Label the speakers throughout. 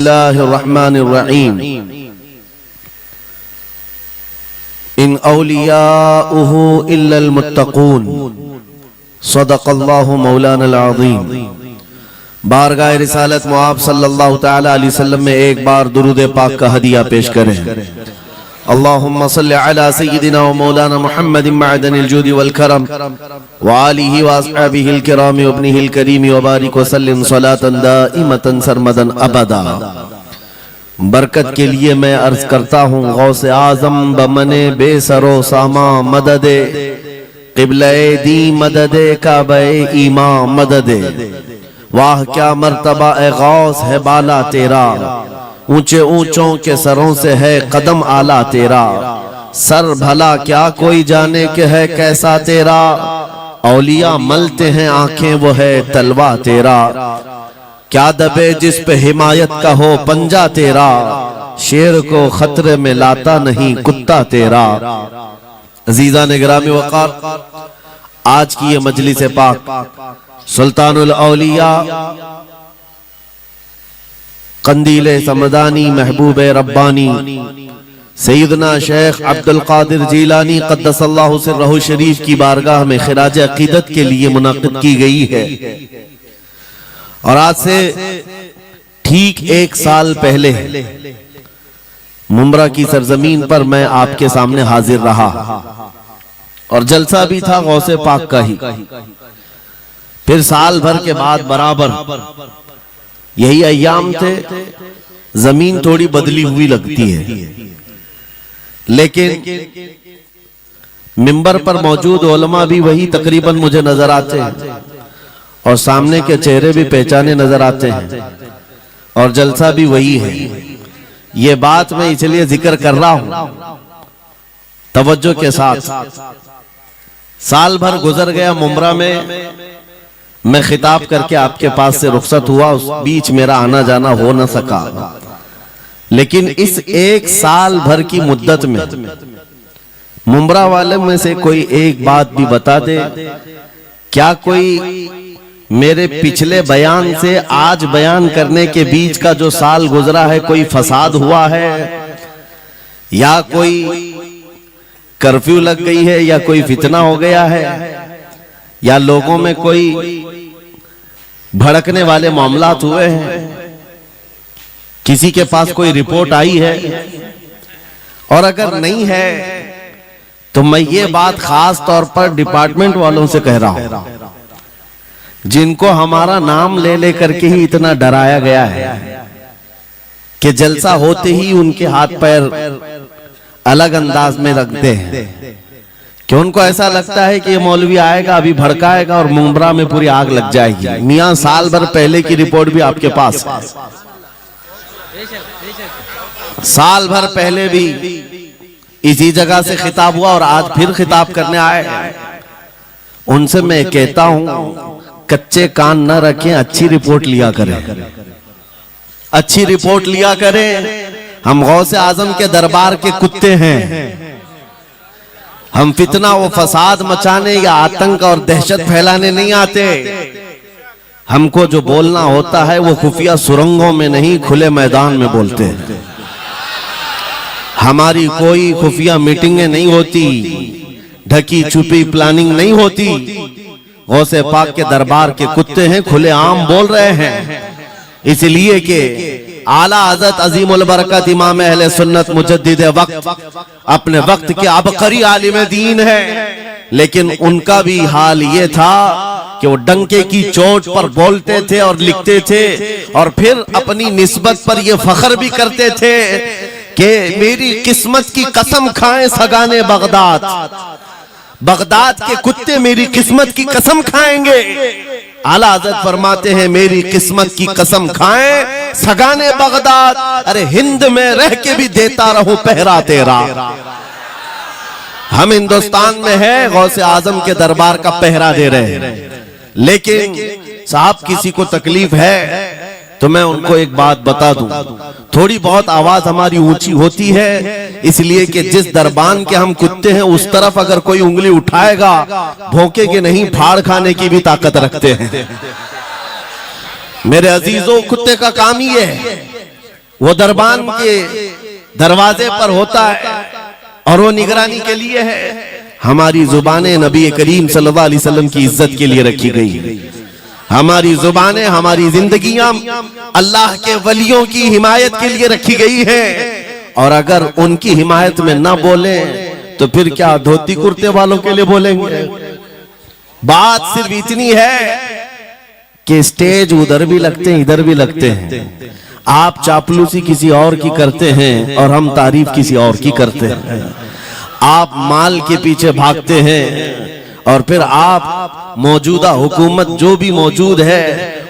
Speaker 1: बिस्मिल्लाहिर्रहमानिर्रहीम। इन औलियाउहु इल्लल मुत्तकून, सदक़ल्लाहु मौलानल अज़ीम। बारगाह रिसालत मुआब सल्लल्लाहु तआला अलैहि वसल्लम में एक बार दुरूद पाक का हदिया पेश करें। अल्लाहुम्मा सल्लि अला सय्यिदिना व मौलाना मुहम्मदिन मअदनिल जूदि वल करम व आलिहि व अस्हाबिहिल किराम व इब्निहिल करीम व बारिक व सल्लिम सलातन दाइमतन सरमदन अबदा। बरकत के लिए मैं अर्ज करता हूँ, गौसे आजम बमने बेसरो सामा मददे, क़िबले दी मददे, काबे ईमा मददे। वाह क्या मर्तबा ए गौस है बाला तेरा, ऊंचे ऊंचों के सरों से है कदम आला तेरा। सर भला क्या कोई जाने के है कैसा तेरा, औलिया मलते हैं आंखें वो है तलवा तेरा। क्या दबे जिस पे हिमायत का हो पंजा तेरा, शेर को खतरे में लाता नहीं कुत्ता तेरा। अजीजा ने गिरामी वक़ार, आज की ये मजलिस पाक सुल्तानुल औलिया कंदीले समदानी महबूब रब्बानी सैयदना शेख अब्दुल कादिर जीलानी क़द्दसल्लाहु सिर्रहु शरीफ की बारगाह में खिराज अकीदत के लिए मुनाक़िद की गई है। और आज से ठीक एक साल पहले मुंब्रा की सरजमीन पर मैं आपके सामने हाजिर रहा और जलसा भी था गौसे पाक का ही। फिर साल भर के बाद बराबर यही अय्याम थे, जमीन थोड़ी बदली हुई लगती है, लेकिन मिंबर पर मौजूद उलमा भी वही तकरीबन मुझे नजर आते हैं और सामने के चेहरे भी पहचाने नजर आते हैं और जलसा भी वही है। ये बात मैं इसलिए जिक्र कर रहा हूं तवज्जो के साथ। साल भर गुजर गया मुंब्रा में, मैं खिताब करके आपके पास से रुखसत हुआ, उस बीच मेरा आना जाना हो न सका। लेकिन इस एक साल भर की मुद्दत में मुंब्रा वाले में से कोई एक बात भी बता दे, क्या कोई मेरे पिछले बयान से आज बयान करने के बीच का जो साल गुजरा है कोई फसाद हुआ है, या कोई कर्फ्यू लग गई है, या कोई फितना हो गया है, या लोगों में कोई भड़कने वाले मामलात हुए हैं, किसी के पास कोई रिपोर्ट आई है? और अगर नहीं है तो मैं ये बात खास तौर पर डिपार्टमेंट वालों से कह रहा हूं, जिनको हमारा नाम ले लेकर के ही इतना डराया गया है कि जलसा होते ही उनके हाथ पैर अलग अंदाज में रखते हैं, कि उनको ऐसा लगता है कि ये मौलवी आएगा अभी भड़काएगा और मुंब्रा में पूरी आग लग जाएगी। मियां साल भर पहले की रिपोर्ट भी आपके पास है, साल भर पहले भी इसी जगह से खिताब हुआ और आज फिर खिताब करने आए हैं। उनसे मैं कहता हूं, कच्चे कान न रखें, अच्छी रिपोर्ट लिया करें, अच्छी रिपोर्ट लिया करें। हम गौसे आजम के दरबार के कुत्ते हैं, हम फितना व फसाद मचाने या आतंक और दहशत फैलाने नहीं आते। हमको जो बोलना होता है वो खुफिया सुरंगों में नहीं, खुले मैदान में बोलते हैं। हमारी कोई खुफिया मीटिंगें नहीं होती, ढकी छुपी प्लानिंग नहीं होती। गौसे पाक के दरबार के कुत्ते हैं, खुले आम बोल रहे हैं, इसलिए कि आला हज़रत अज़ीमुल बरकत इमाम अहले सुन्नत मुजद्दिद वक्त अपने वक्त के अबकरी आलिम दीन है। लेकिन उनका भी हाल ये था कि वो डंके की चोट पर बोलते थे और लिखते थे, और फिर अपनी निस्बत पर ये फख्र भी करते थे कि मेरी किस्मत की कसम खाएं सगाने बगदाद, बगदाद के कुत्ते मेरी किस्मत की कसम खाएंगे। आला हज़रत फरमाते हैं, मेरी किस्मत की कसम खाएं सगाने बगदाद, अरे हिंद में रह के भी देता रहूं पहरा तेरा। हम हिंदुस्तान में है, गौसे आजम के दरबार का पहरा दे रहे हैं, लेकिन साहब किसी को तकलीफ है तो मैं उनको एक बात बता दूं, थोड़ी बहुत आवाज हमारी ऊंची होती है इसलिए कि जिस दरबान के हम कुत्ते हैं उस तरफ अगर कोई उंगली उठाएगा भौंकेगे नहीं, फाड़ खाने की भी ताकत रखते हैं। मेरे अजीजों, कुत्ते का काम ही है वो दरबान के दरवाजे पर होता है और वो निगरानी के लिए है। हमारी जुबानें नबी करीम सल्लल्लाहु अलैहि वसल्लम की इज्जत के लिए रखी गई है। हमारी जुबानें, हमारी जिंदगियां अल्लाह के वलियों की हिमायत के लिए रखी गई है। और अगर उनकी हिमायत में ना बोले तो फिर क्या धोती कुर्ते वालों के लिए बोलेंगे? बात सिर्फ इतनी है कि स्टेज उधर भी लगते हैं, इधर भी लगते हैं। आप चापलूसी किसी और की करते हैं और हम तारीफ किसी और की करते हैं। आप माल के पीछे भागते हैं और फिर आप मौजूदा हुकूमत जो भी मौजूद है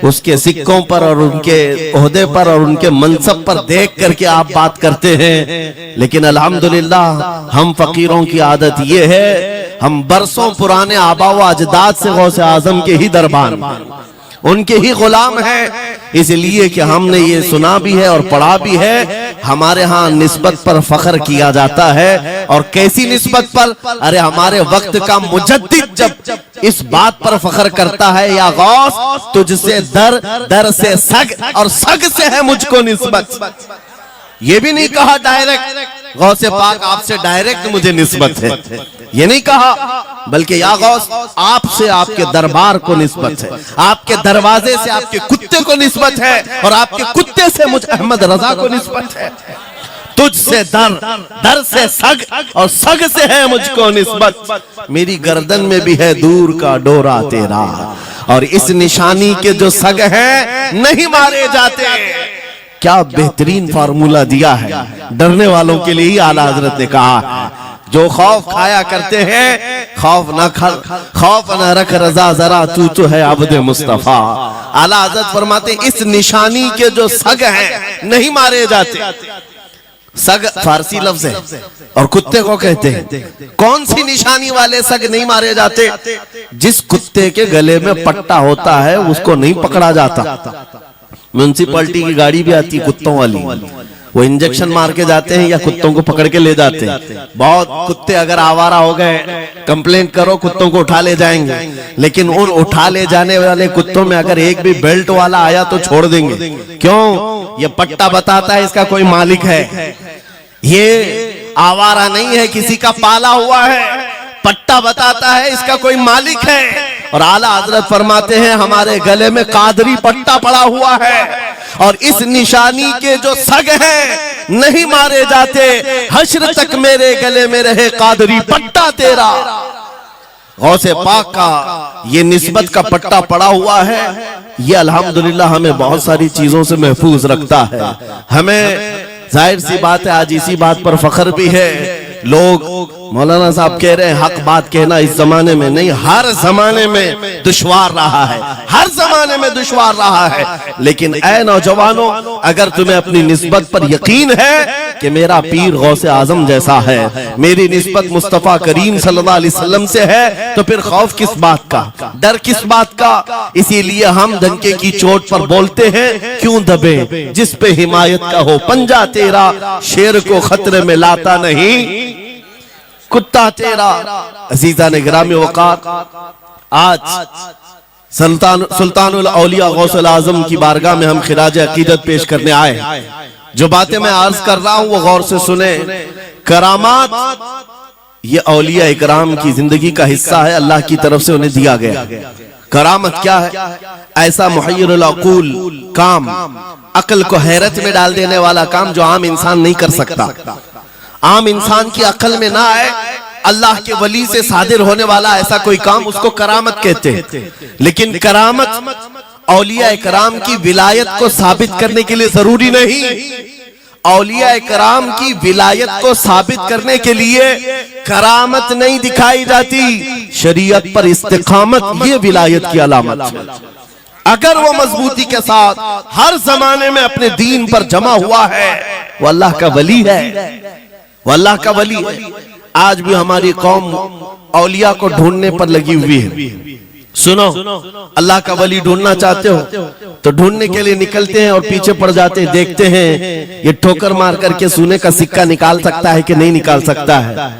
Speaker 1: उसके सिक्कों पर और उनके ओहदे पर और उनके मनसब पर देख करके आप बात करते हैं। लेकिन अल्हम्दुलिल्लाह हम फकीरों की आदत ये है, हम बरसों पुराने आबा व अजदाद से गौसे आजम के ही दरबान, उनके ही गुलाम है। इसलिए कि हमने ये सुना भी है और पढ़ा भी है, हमारे यहाँ निस्बत पर फख्र किया जाता है। और कैसी निस्बत पर? अरे हमारे वक्त का मुजद्दिद जब इस बात पर फख्र करता है, या गौस तुझसे दर, दर से सग और सग से है मुझको निस्बत। ये भी नहीं कहा डायरेक्ट गौसे पाक आपसे डायरेक्ट मुझे निस्बत है, ये नहीं कहा, बल्कि या गौस आपसे आपके दरबार को निस्बत है, आपके दरवाजे से आपके कुत्ते को निस्बत है और आपके कुत्ते से मुझ अहमद रजा को निस्बत है। तुझसे दर, दर से सग और सग से है मुझको निस्बत। मेरी गर्दन में भी है दूर का डोरा तेरा, और इस निशानी के जो सग हैं नहीं मारे जाते। क्या बेहतरीन फार्मूला दिया है डरने वालों के लिए ही आला हजरत ने कहा, जो खौफ खाया करते हैं खौफ न रख रजा जरा तू तो है अब्द मुस्तफा। आला हजरत फरमाते इस निशानी के जो सग हैं नहीं मारे जाते। सग फारसी लफ्ज है और कुत्ते को कहते हैं। कौन सी निशानी वाले सग नहीं मारे जाते? जिस कुत्ते के गले में पट्टा होता है उसको नहीं पकड़ा जाता। म्युनिसिपैलिटी की गाड़ी भी आती है कुत्तों वाली, वो इंजेक्शन मार के जाते हैं या कुत्तों को पकड़ के ले जाते हैं। बहुत कुत्ते अगर आवारा हो गए कंप्लेंट करो, कुत्तों को उठा ले जाएंगे। लेकिन उन उठा ले जाने वाले कुत्तों में अगर एक भी बेल्ट वाला आया तो छोड़ देंगे। क्यों? ये पट्टा बताता है इसका कोई मालिक है, ये आवारा नहीं है, किसी का पाला हुआ है। पट्टा बताता है इसका कोई मालिक है। और आला हजरत फरमाते हैं हमारे गले में कादरी पट्टा पड़ा हुआ है और इस निशानी के जो सग हैं नहीं मारे जाते। हश्र तक मेरे गले में रहे कादरी पट्टा तेरा। गौसे पाक का ये निस्बत का पट्टा पड़ा हुआ है। ये अल्हम्दुलिल्लाह हमें बहुत सारी चीजों से महफूज रखता है। हमें जाहिर सी बात है आज इसी बात पर फख्र भी है। लोग मौलाना साहब कह रहे हैं हक बात कहना इस जमाने में नहीं, हर जमाने में दुश्वार रहा है, हर जमाने में दुश्वार रहा है। लेकिन ऐ नौजवानों, अगर तुम्हें अपनी निस्बत पर यकीन है कि मेरा पीर गौसे आजम जैसा है, मेरी निस्बत मुस्तफा करीम सल्लल्लाहु अलैहि वसल्लम से है, तो फिर खौफ किस बात का, डर किस बात का? इसीलिए हम डंके की चोट पर बोलते हैं, क्यों दबे जिस पे हिमायत का हो पंजा तेरा, शेर को खतरे में लाता नहीं कुत्ता तेरा। अजीजा ने गिरामी वक़ात, आज सुल्तानुल औलिया गौसुल आजम की बारगाह में हम खिराज अकीदत पेश करने आए। जो बातें मैं अर्ज कर रहा हूं वो गौर से सुने। करामात ये औलिया इकराम की जिंदगी का हिस्सा है, अल्लाह की तरफ से उन्हें दिया गया। करामत क्या है? ऐसा मुहय्यरुल अक़ूल काम, अक्ल को हैरत में डाल देने वाला काम जो आम इंसान नहीं कर सकता, आम इंसान की अक्ल में ना आए। अल्लाह के वली से सादिर होने वाला ऐसा कोई काम, उसको करामत कहते हैं। लेकिन करामत औलिया इकराम की विलायत को साबित करने के लिए जरूरी नहीं। औलिया इकराम की विलायत को साबित करने के लिए करामत नहीं दिखाई जाती, शरीयत पर इस्तिकामत ये विलायत की अलामत है। अगर वो मजबूती के साथ हर जमाने में अपने दीन पर जमा हुआ है, वो अल्लाह का वली है, वो अल्लाह का वली है। आज भी हमारी कौम औलिया को ढूंढने पर लगी हुई है। सुनो, अल्लाह का वली ढूंढना चाहते हो तो ढूंढने के लिए निकलते हैं और पीछे पड़ जाते हैं, देखते हैं ये ठोकर मार करके सोने का सिक्का निकाल सकता है कि नहीं निकाल सकता है।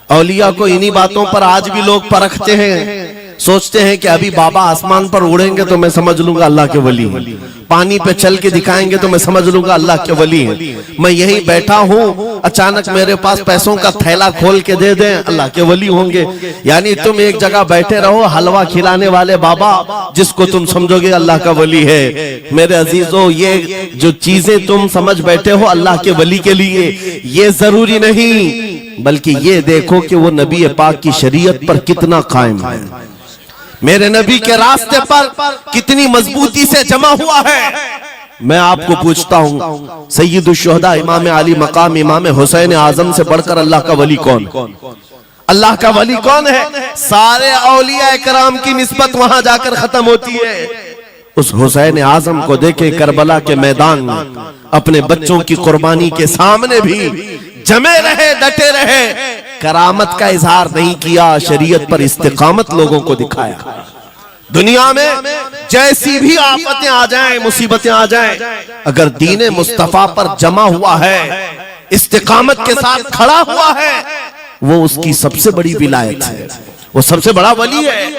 Speaker 1: औलिया को इन्हीं बातों पर आज भी लोग परखते हैं। सोचते हैं कि अभी बाबा आसमान पर उड़ेंगे तो मैं समझ लूंगा अल्लाह के वली हैं, पानी पे चल के दिखाएंगे तो मैं समझ लूंगा अल्लाह के वली हैं, मैं यहीं बैठा हूं अचानक मेरे पास पैसों का थैला खोल के दे दें अल्लाह के वली होंगे। यानी तुम एक जगह बैठे रहो, हलवा खिलाने वाले बाबा जिसको तुम समझोगे अल्लाह का वली है। मेरे अजीजों, ये जो चीजें तुम समझ बैठे हो अल्लाह के वली के लिए, ये जरूरी नहीं, बल्कि ये देखो कि वो नबी पाक की शरीयत पर कितना कायम है, मेरे नबी के रास्ते पर कितनी मजबूती से जमा हुआ है। मैं आपको पूछता हूं, सैयदुल शुहदा इमाम अली मकाम इमाम हुसैन आजम से बढ़कर अल्लाह का वली कौन? अल्लाह का वली कौन है? सारे औलिया कराम की निस्बत वहां जाकर खत्म होती है। उस हुसैन आजम को देखे करबला के मैदान में अपने बच्चों की कुर्बानी के सामने भी जमे रहे, डटे रहे, करामत का इजहार नहीं किया, शरीयत पर इस्तिकामत लोगों को दिखाया। दुनिया में जैसी भी आफतें आ जाएं, मुसीबतें आ जाएं, अगर दीन मुस्तफा पर जमा हुआ है, इस्तिकामत के साथ खड़ा हुआ है, वो उसकी सबसे बड़ी विलायत है, वो सबसे बड़ा वली है।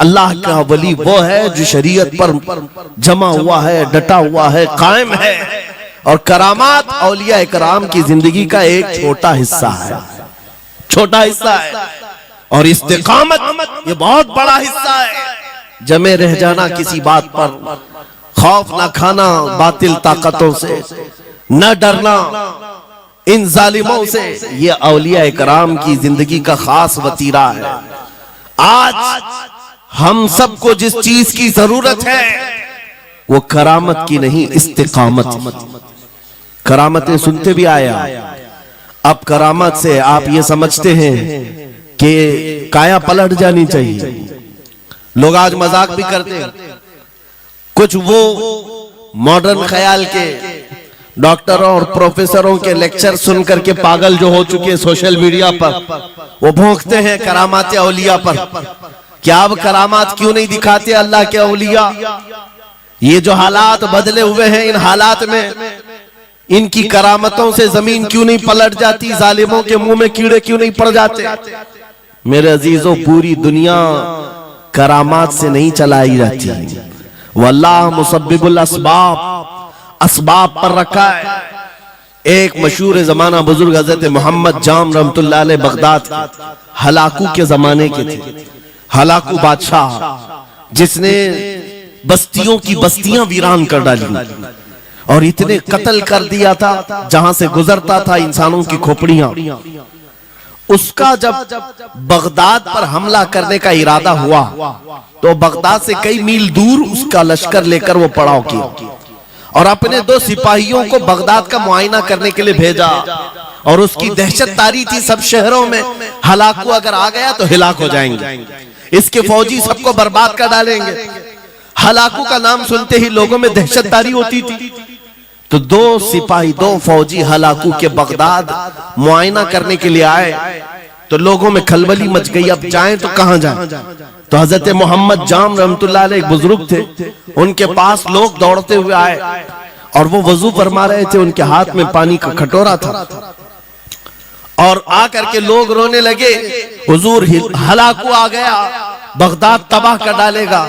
Speaker 1: अल्लाह का वली वो है जो शरीयत पर जमा हुआ है, डटा हुआ है, कायम है। और करामात औलिया इकराम की जिंदगी का एक छोटा हिस्सा है, छोटा हिस्सा है, और इस्तिकामत ये बहुत बड़ा हिस्सा है। जमे रह जाना किसी बात पर, खौफ ना खाना बातिल ताकतों से, न डरना इन जालिमों से, ये औलिया इकराम की जिंदगी का खास वतीरा है। आज हम सबको जिस चीज की जरूरत है वो करामत की नहीं, इस्तिकामत। करामतें सुनते भी आया, अब करामत से आप ये समझते हैं कि काया पलट जानी चाहिए। लोग आज मजाक भी करते हैं, कुछ वो मॉडर्न ख्याल के डॉक्टरों और प्रोफेसरों के लेक्चर सुनकर के पागल जो हो चुके सोशल मीडिया पर, वो भौंकते हैं करामात औलिया पर। क्या अब करामात क्यों नहीं दिखाते अल्लाह के औलिया? ये जो हालात बदले हुए हैं, इन हालात में इनकी करामतों से जमीन क्यों नहीं पलट जाती, जालिमों के मुंह में कीड़े क्यों नहीं पड़ जाते? मेरे अजीजों, पूरी दुनिया करामात से नहीं चलाई जाती, वल्लाह मुसब्बिबुल अस्बाब, अस्बाब पर रखा है। एक मशहूर जमाना बुजुर्ग हजरत मोहम्मद जाम रहमतुल्लाह अलैह बगदाद हलाकू के जमाने के थे, हलाकू बादशाह जिसने बस्तियों की बस्तियां वीरान कर डाली और इतने कत्ल कर दिया था, जहां से गुजरता था इंसानों की खोपड़ियां। उसका जब बगदाद पर हमला करने का इरादा हुआ तो बगदाद से कई मील दूर उसका लश्कर लेकर वो पड़ाव किया और अपने 2 सिपाहियों को बगदाद का मुआयना करने के लिए भेजा। और उसकी दहशत तारी थी सब शहरों में, हलाकू अगर आ गया तो हिलाक हो जाएंगे, इसके फौजी सबको बर्बाद कर डालेंगे। हलाकू का नाम सुनते ही लोगों में दहशत तारी होती थी। तो 2 सिपाही 2 फौजी हलाकू के बगदाद मुआयना करने के लिए आए तो लोगों में खलबली मच गई, अब जाएं तो कहां जाएं? तो हजरत मोहम्मद जाम रहमतुल्लाह अलैह एक बुजुर्ग थे, उनके पास लोग दौड़ते हुए आए और वो वजू फरमा रहे थे, उनके हाथ में पानी का कटोरा था और आकर के लोग रोने लगे, हुजूर हलाकू आ गया, बगदाद तबाह कर डालेगा,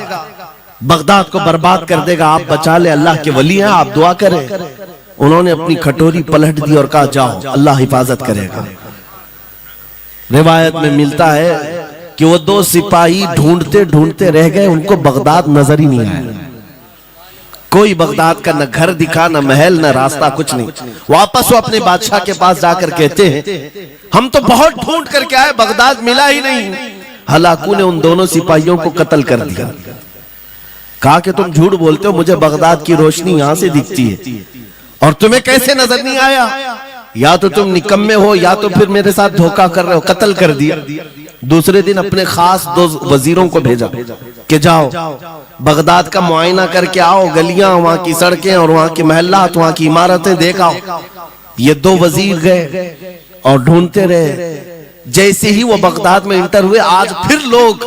Speaker 1: बगदाद को बर्बाद कर देगा, आप बचा ले, अल्लाह के वली हैं, आप दुआ करें। उन्होंने अपनी कटोरी पलट दी और कहा जाओ, अल्लाह हिफाजत करेगा। रिवायत में मिलता है कि वो 2 सिपाही ढूंढते ढूंढते रह गए, उनको बगदाद नजर ही नहीं आया। कोई बगदाद का न घर दिखा, न महल, न रास्ता, कुछ नहीं। वापस वो अपने बादशाह के पास जाकर कहते हैं, हम तो बहुत ढूंढ करके आए, बगदाद मिला ही नहीं। हलाकू ने उन दोनों सिपाहियों को कत्ल कर दिया। कहा कि तुम झूठ बोलते हो, मुझे बगदाद की रोशनी यहां से दिखती है और तुम्हें कैसे नजर नहीं आया? या तो तुम निकम्मे हो या तो फिर मेरे साथ धोखा कर रहे हो, कत्ल कर दिया। दूसरे दिन अपने खास 2 वजीरों को भेजा कि जाओ बगदाद का मुआयना करके आओ, गलियां, वहां की सड़कें और वहां के महल्लात, वहां की इमारतें देख आओ। ये 2 वजीर गए और ढूंढते रहे। जैसे ही वो बगदाद में इंटर हुए, आज फिर लोग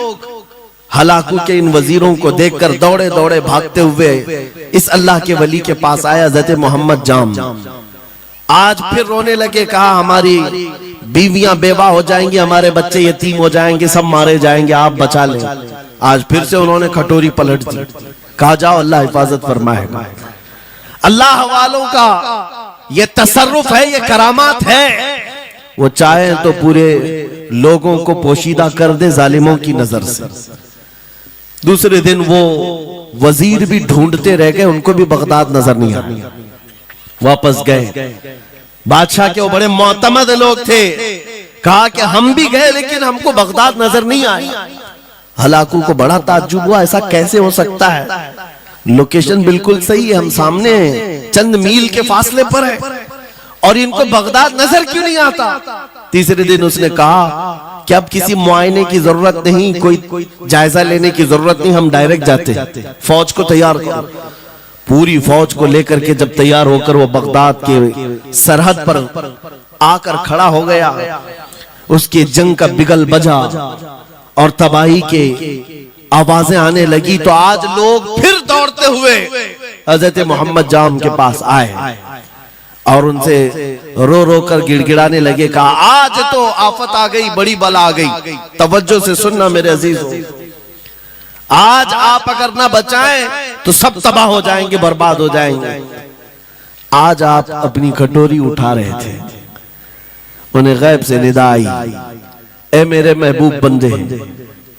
Speaker 1: हलाकू के इन वजीरों को देखकर दौड़े दौड़े भागते हुए इस अल्लाह के वली के पास आया हज़रत मोहम्मद जाम। आज फिर रोने लगे, कहा हमारी बीवियां बेवा हो जाएंगी, हमारे बच्चे यतीम हो जाएंगे, सब मारे जाएंगे, आप बचा लें। आज फिर से उन्होंने कटोरी पलट दी, कहा जाओ अल्लाह हिफाजत फरमाएगा। अल्लाह वालों का ये तसर्रुफ है, ये करामात है। वो चाहे तो पूरे लोगों को पोशीदा कर दे जालिमों की नजर से। दूसरे दिन वो वजीर भी ढूंढते रह गए, उनको भी बगदाद नजर नहीं आया, वापस गए। बादशाह के वो बड़े मोतमद लोग थे, कहा कि हम भी गए लेकिन हमको बगदाद नजर नहीं आई। हलाकू को बड़ा ताज्जुब हुआ, ऐसा कैसे हो सकता है, लोकेशन बिल्कुल सही है, हम सामने चंद मील के फासले पर है और इनको बगदाद नजर क्यों नहीं आता। तीसरे दिन उसने कहा कि अब किसी मुआयने की जरूरत नहीं, कोई जायजा लेने की जरूरत नहीं, हम डायरेक्ट जाते, फौज को तैयार करो। पूरी फौज को लेकर के जब तैयार होकर वो बगदाद के सरहद पर आकर खड़ा हो गया, उसके जंग का बिगल बजा और तबाही के आवाजें आने लगी, तो आज लोग फिर दौड़ते हुए हजरत मोहम्मद जाम के पास आए और उनसे रो रो कर गिड़गिड़ाने लगे, कहा आज तो आफत आ गई, बड़ी बला आ गई, तवज्जो से सुनना मेरे अजीजों, आज आप अगर ना बचाएं तो सब तबाह हो जाएंगे, बर्बाद हो जाएंगे। आज आप अपनी कटोरी उठा रहे थे, उन्हें गैब से निदा आई, ए मेरे महबूब बंदे,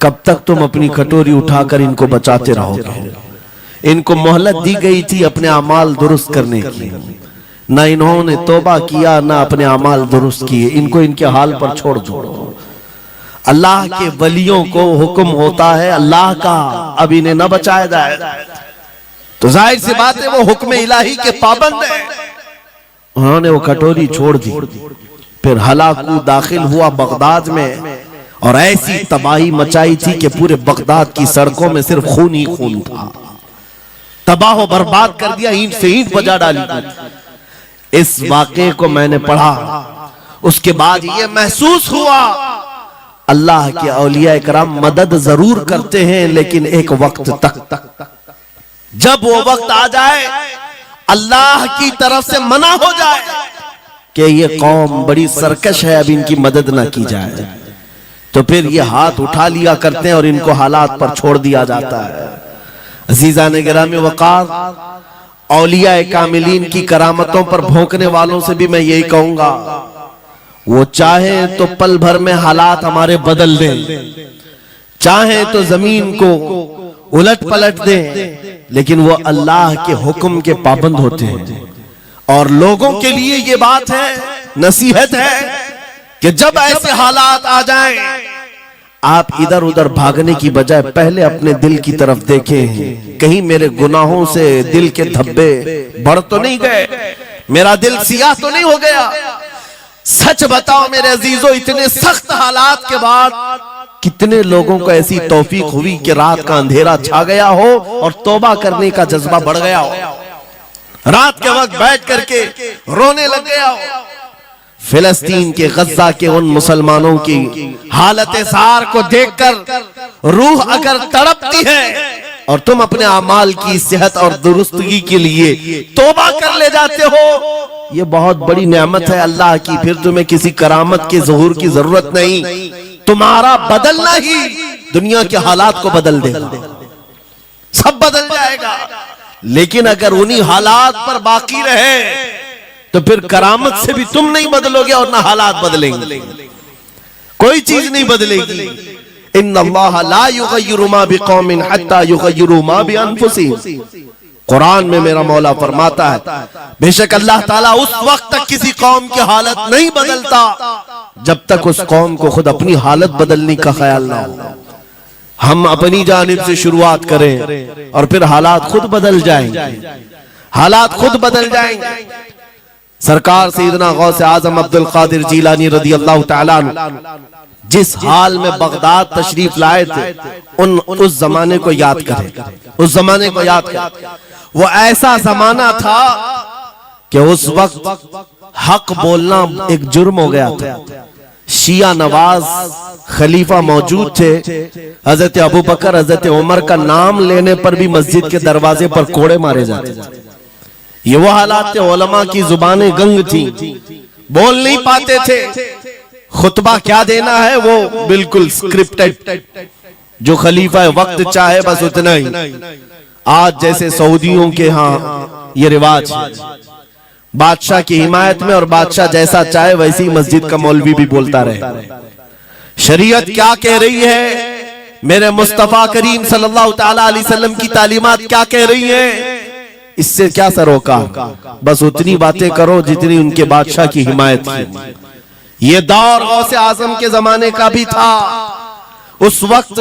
Speaker 1: कब तक तुम अपनी कटोरी उठाकर इनको बचाते रहोगे। इनको मोहलत दी गई थी अपने अमाल दुरुस्त करने की, ना इन्होंने तौबा किया ना अपने अमाल दुरुस्त किए, इनको इनके हाल पर छोड़ दो। अल्लाह के वलियों को हुक्म होता है अल्लाह का, अब इन्हें न बचाया जाए तो जाहिर सी बात है वो हुक्म इलाही के पाबंद है। उन्होंने वो कटोरी छोड़ दी। फिर हलाकू दाखिल हुआ बगदाद में और ऐसी तबाही मचाई थी कि पूरे बगदाद की सड़कों में सिर्फ खून ही खून था, तबाह बर्बाद कर दिया, ईंट से ईंट बजा डाली। इस वाक़े को मैंने पढ़ा, उसके बाद ये महसूस हुआ अल्लाह के औलिया इकराम मदद जरूर करते हैं लेकिन एक वक्त तक, जब वो वक्त आ जाए अल्लाह की तरफ से मना हो जाए कि ये कौम बड़ी सरकश है, अब इनकी मदद ना की जाए, तो फिर ये हाथ उठा लिया करते हैं और इनको हालात पर छोड़ दिया जाता है। अजीज़ान गिरामी वक़ार, औलिया कामिलीन की करामतों पर भौंकने वालों से भी मैं यही कहूंगा, वो चाहे तो पल भर में हालात हमारे बदल दें, चाहे तो जमीन को उलट पलट दें, लेकिन वो अल्लाह के हुक्म के पाबंद होते हैं। और लोगों के लिए ये बात है, नसीहत है कि जब ऐसे हालात आ जाएं, आप इधर उधर भागने की बजाय पहले अपने दिल की तरफ देखें, कहीं मेरे गुनाहों से दिल के धब्बे बढ़ तो नहीं गए, मेरा दिल सियाह तो नहीं हो गया। सच बताओ मेरे अजीजों, इतने सख्त हालात के बाद कितने लोगों को ऐसी तौफीक हुई कि रात का अंधेरा छा गया हो और तौबा करने का जज्बा बढ़ गया हो, रात के वक्त बैठ करके रोने लग गया हो। फिलिस्तीन के गज्जा के उन मुसलमानों की हालत सार को देखकर रूह अगर तड़पती है और तुम अपने अमाल की सेहत और दुरुस्तगी के लिए तौबा कर ले जाते हो, ये बहुत बड़ी नेमत है अल्लाह की। फिर तुम्हें किसी करामत के ज़हूर की जरूरत नहीं, तुम्हारा बदलना ही दुनिया के हालात को बदल देगा, सब बदल जाएगा। लेकिन अगर उन्हीं हालात पर बाकी रहे तो फिर करामत से भी तुम नहीं बदलोगे और ना हालात बदलेंगे, कोई चीज नहीं बदलेगी। इन्नल्लाह ला युगय्यिरु मा बिकौमिन हत्ता युगय्यिरु मा बिअनफुसिहिम। कुरान में मेरा मौला फरमाता है, बेशक अल्लाह ताला उस वक्त तक किसी कौम की हालत नहीं बदलता जब तक उस कौम को खुद अपनी हालत बदलने का ख्याल ना हो। हम अपनी जानिब से शुरुआत करें और फिर हालात खुद बदल जाएंगे, हालात खुद बदल जाएंगे। सरकार सैयदना गौसे आजम अब्दुल कादिर जीलानी रदी अल्लाह तआला अन्हु जिस हाल में बगदाद तशरीफ लाए थे, उस जमाने को याद करें, उस जमाने को याद करें। वो ऐसा जमाना था कि उस वक्त हक बोलना एक जुर्म हो गया था। शिया नवाज खलीफा मौजूद थे, हजरत अबू बकर हजरत उमर का नाम लेने पर भी मस्जिद के दरवाजे पर कोड़े मारे जाते थे। ये वो हालात थे, उलमा की जुबानें गंग थी, बोल नहीं पाते थे, खुतबा क्या देना है वो बिल्कुल स्क्रिप्टेड, जो खलीफा वक्त चाहे बस उतना ही। आज जैसे सऊदियों के यहाँ ये रिवाज है, बादशाह की हिमायत में और बादशाह जैसा चाहे वैसी मस्जिद का मौलवी भी बोलता रहे। शरीयत क्या कह रही है, मेरे मुस्तफा करीम सल्लल्लाहु ताला अलैहि वसल्लम की तालीमात क्या कह रही है, इससे क्या सरोकार। बस उतनी बातें करो जितनी उनके बादशाह की हिमायत की। ये दौर गौसे आजम के जमाने का भी था। उस वक्त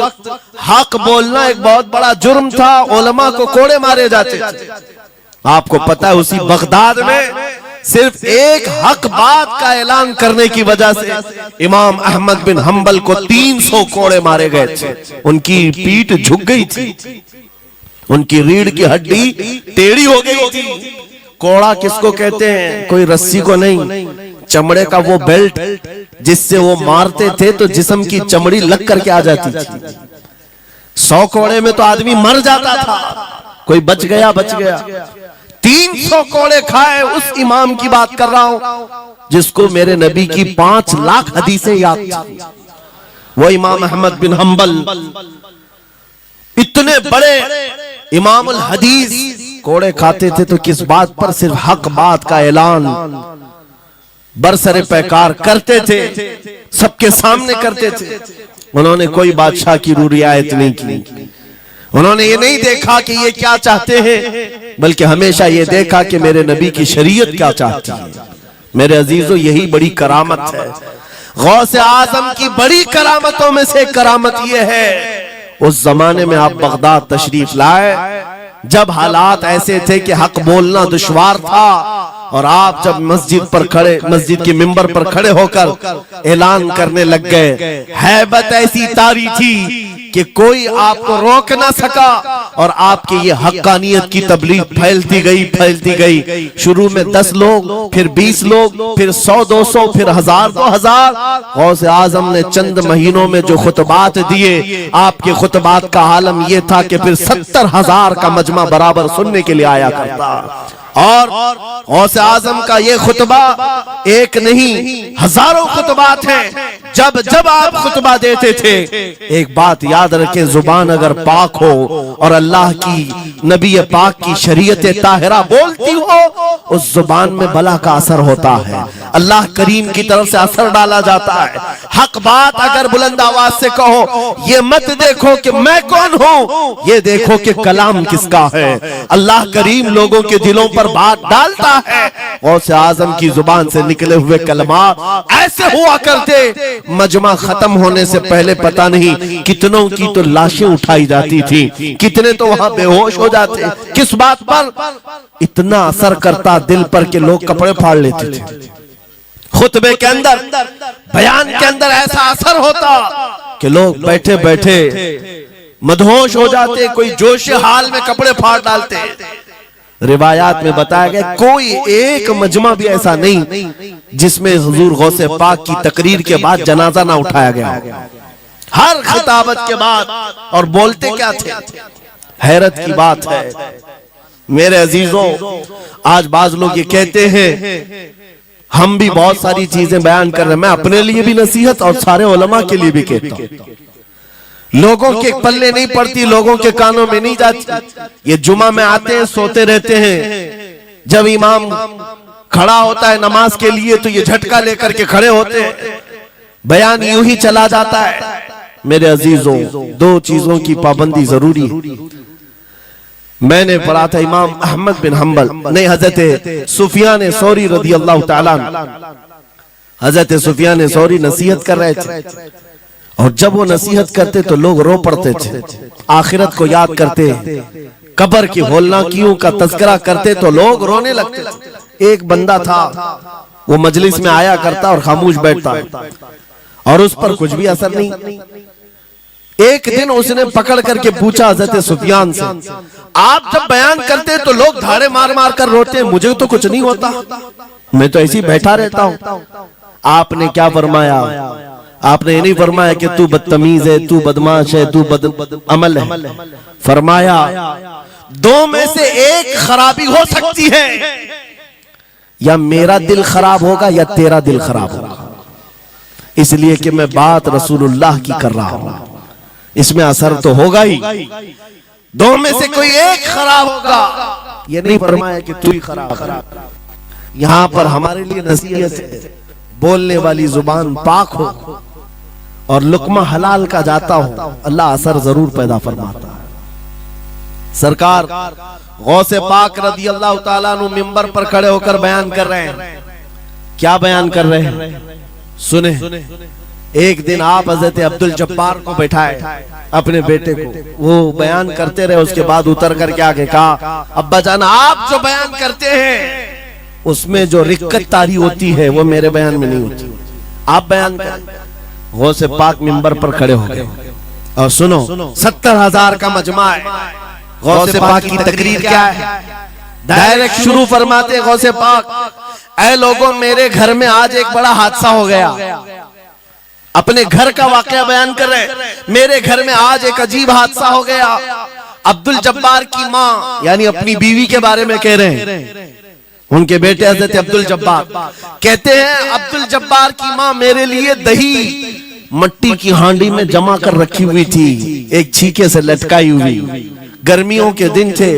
Speaker 1: हक बोलना एक बहुत बड़ा जुर्म था, उलमा को कोड़े मारे जाते थे। आपको पता है उसी बगदाद में सिर्फ एक हक बात का ऐलान करने की वजह से इमाम अहमद बिन हंबल को 300 कोड़े मारे गए थे। उनकी पीठ झुक गई थी, उनकी रीढ़ की हड्डी टेढ़ी हो गई थी। कोड़ा किसको कहते हैं, कोई रस्सी को नहीं, चमड़े का वो बेल्ट जिससे वो मारते थे तो जिस्म की चमड़ी लग करके आ जाती थी। 100 कोड़े में तो आदमी मर जाता था, कोई बच गया। 300 कोड़े खाए उस इमाम की बात कर रहा हूं जिसको मेरे नबी की 5 लाख हदीसें याद थी। वो इमाम अहमद बिन हंबल इतने बड़े इमामुल हदीस कोड़े खाते थे तो किस बात पर, सिर्फ हक बात का ऐलान बरसरे पैकार करते थे, सबके सामने करते थे। उन्होंने कोई बादशाह की रियायत नहीं की, उन्होंने ये नहीं देखा कि ये क्या चाहते हैं, बल्कि हमेशा ये देखा कि मेरे नबी की शरीयत क्या चाहती है। मेरे अजीजों, यही बड़ी करामत है। गौसे आजम की बड़ी करामतों में से करामत ये है, उस जमाने में आप बगदाद तशरीफ लाए जब हालात ऐसे थे कि हक बोलना दुश्वार था, और आप जब मस्जिद के मिंबर पर खड़े होकर ऐलान करने लग गए, हैबत ऐसी तारी थी कि कोई आपको रोक ना सका, और आपकी ये हक्कानियत की तबलीग फैलती गई। शुरू में 10 लोग, फिर 20 लोग, फिर 100-200, फिर 1000-2000। गौसे आजम ने चंद महीनों में जो खुतबात दिए, आपके खुतबात का आलम यह था कि फिर 70,000 का मजमा बराबर सुनने के लिए आया करता। और गौसे आजम का ये खुतबा एक नहीं, हजारों खुतबात हैं। जब जब आप खुतबा देते थे, एक बात याद रखें, जुबान अगर पाक हो और अल्लाह की नबी पाक की शरीयत ताहिरा बोलती हो, उस जुबान में बला का असर होता है, अल्लाह करीम की तरफ से असर डाला जाता है। हक बात अगर बुलंद आवाज से कहो, ये मत देखो कि मैं कौन हूं, ये देखो कि कलाम किसका है। अल्लाह करीम लोगों के दिलों पर बात डालता है। गौसे आजम की जुबान से निकले हुए कलमात ऐसे हुआ करते, मजमा खत्म होने से पहले पता नहीं कितनों की तो लाशें उठाई जाती थी, कितने तो वहां बेहोश हो जाते। किस बात पर? इतना असर करता दिल पर कि लोग कपड़े फाड़ लेते थे। खुतबे के अंदर, बयान के अंदर ऐसा असर होता कि लोग बैठे बैठे मदहोश हो जाते, कोई जोश हाल में कपड़े फाड़ डालते। रिवायात में बताया गया कोई एक मजमा भी ऐसा नहीं जिसमें हुजूर गौसे पाक की तकरीर के बाद जनाजा ना उठाया गया। हर खिताबत के बाद, और बोलते क्या थे, हैरत की बात है मेरे अजीजों। आज बाज लोग ये कहते हैं, हम भी बहुत सारी चीजें बयान कर रहे हैं, मैं अपने लिए भी नसीहत और सारे उलमा के लिए भी कहता हूं। लोगों के पल्ले नहीं पड़ती, लोगों के कानों में नहीं जाती। ये जुमा में आते हैं, सोते रहते हैं, जब इमाम खड़ा होता है नमाज के लिए तो ये झटका लेकर के खड़े होते हैं, बयान यूं ही चला जाता है। मेरे अजीजों, 2 चीजों की पाबंदी जरूरी है। मैंने पढ़ा था इमाम अहमद बिन हंबल ने हजरत सुफियान सौरी रदी अल्लाह ताला, हजरत सुफियान सौरी नसीहत कर रहे थे, और जब वो नसीहत करते तो लोग रो पड़ते थे, आखिरत को याद करते, कब्र की होलनाकियों का तज़किरा करते तो लोग रोने लगते थे। एक बंदा था, वो मजलिस में आया करता और खामोश बैठता, और उस पर कुछ भी असर नहीं। एक दिन उसने पकड़ करके पूछा हजरत सुफियान से, आप जब बयान करते तो लोग धाड़े मार मार कर रोते, मुझे तो कुछ नहीं होता, मैं तो ऐसे ही बैठा रहता हूं। आपने क्या फरमाया? आपने ये नहीं फरमाया कि तू बदतमीज है, तू बदमाश है, तू बद अमल है। फरमाया 2 में से एक खराबी हो सकती है, या मेरा दिल खराब होगा या तेरा दिल खराब होगा, इसलिए कि मैं बात रसूलुल्लाह की कर रहा हूं, इसमें असर तो होगा ही, दो में से कोई एक खराब होगा। ये नहीं फरमाया कि तू ही खराब। यहां पर हमारे लिए नसीहत है, बोलने वाली जुबान पाक हो और लुकमा हलाल का जाता हो, अल्लाह असर जरूर पैदा फरमाता है। सरकार गौसे पाक रदी अल्लाह ताला अन्हु मिंबर पर खड़े होकर बयान कर रहे हैं। क्या बयान कर रहे हैं? सुने। एक दिन आप हजरत अब्दुल जब्बार को बैठाए, अपने बेटे को, वो बयान करते रहे। उसके बाद उतर करके आगे कहा, अब्बा जान आप जो बयान करते हैं उसमें जो रिक्कत तारी होती है वो मेरे बयान में नहीं होती, आप बयान करें। गौसे पाक मिंबर पर खड़े हो गए और सुनो, 70,000 का मजमा है। गौसे पाक की तकरीर क्या है? डायरेक्ट शुरू फरमाते गौसे पाक, ऐ लोगों, मेरे घर में आज एक बड़ा हादसा हो गया। अपने घर का वाकया बयान कर रहे, मेरे घर में आज एक अजीब हादसा हो गया। अब्दुल जब्बार की माँ यानी अपनी बीवी के बारे में कह रहे हैं। उनके बेटे हजरत अब्दुल जब्बार कहते हैं, अब्दुल जब्बार की माँ मेरे लिए दही मट्टी की हांडी में जमा कर रखी हुई थी, एक छीके से लटकाई हुई। गर्मियों के दिन थे,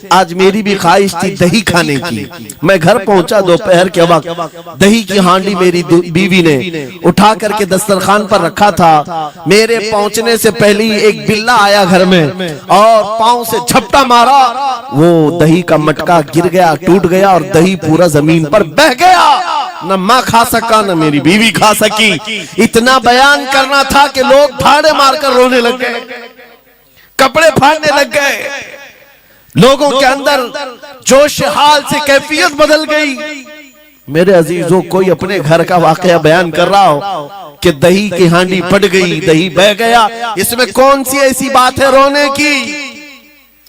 Speaker 1: आज मेरी भी ख्वाहिश थी दही खाने की। मैं घर पहुंचा दोपहर के वक्त, दही की हांडी मेरी बीवी ने उठा करके दस्तरखान पर रखा था। मेरे पहुंचने से पहले ही एक बिल्ला आया घर में और पांव से झपटा मारा, वो दही का मटका गिर गया, टूट गया और दही पूरा जमीन पर बह गया। न माँ खा सका न मेरी बीवी खा सकी। इतना बयान करना था कि लोग भाड़े मारकर रोने लग गए, कपड़े फाड़ने लग गए। लोगों के अंदर जोश हाल से कैफियत बदल गई। मेरे अजीजों, कोई अपने घर का वाकया बयान कर रहा हो कि दही की हांडी फट गई, दही बह गया, इसमें कौन सी ऐसी बात है रोने की?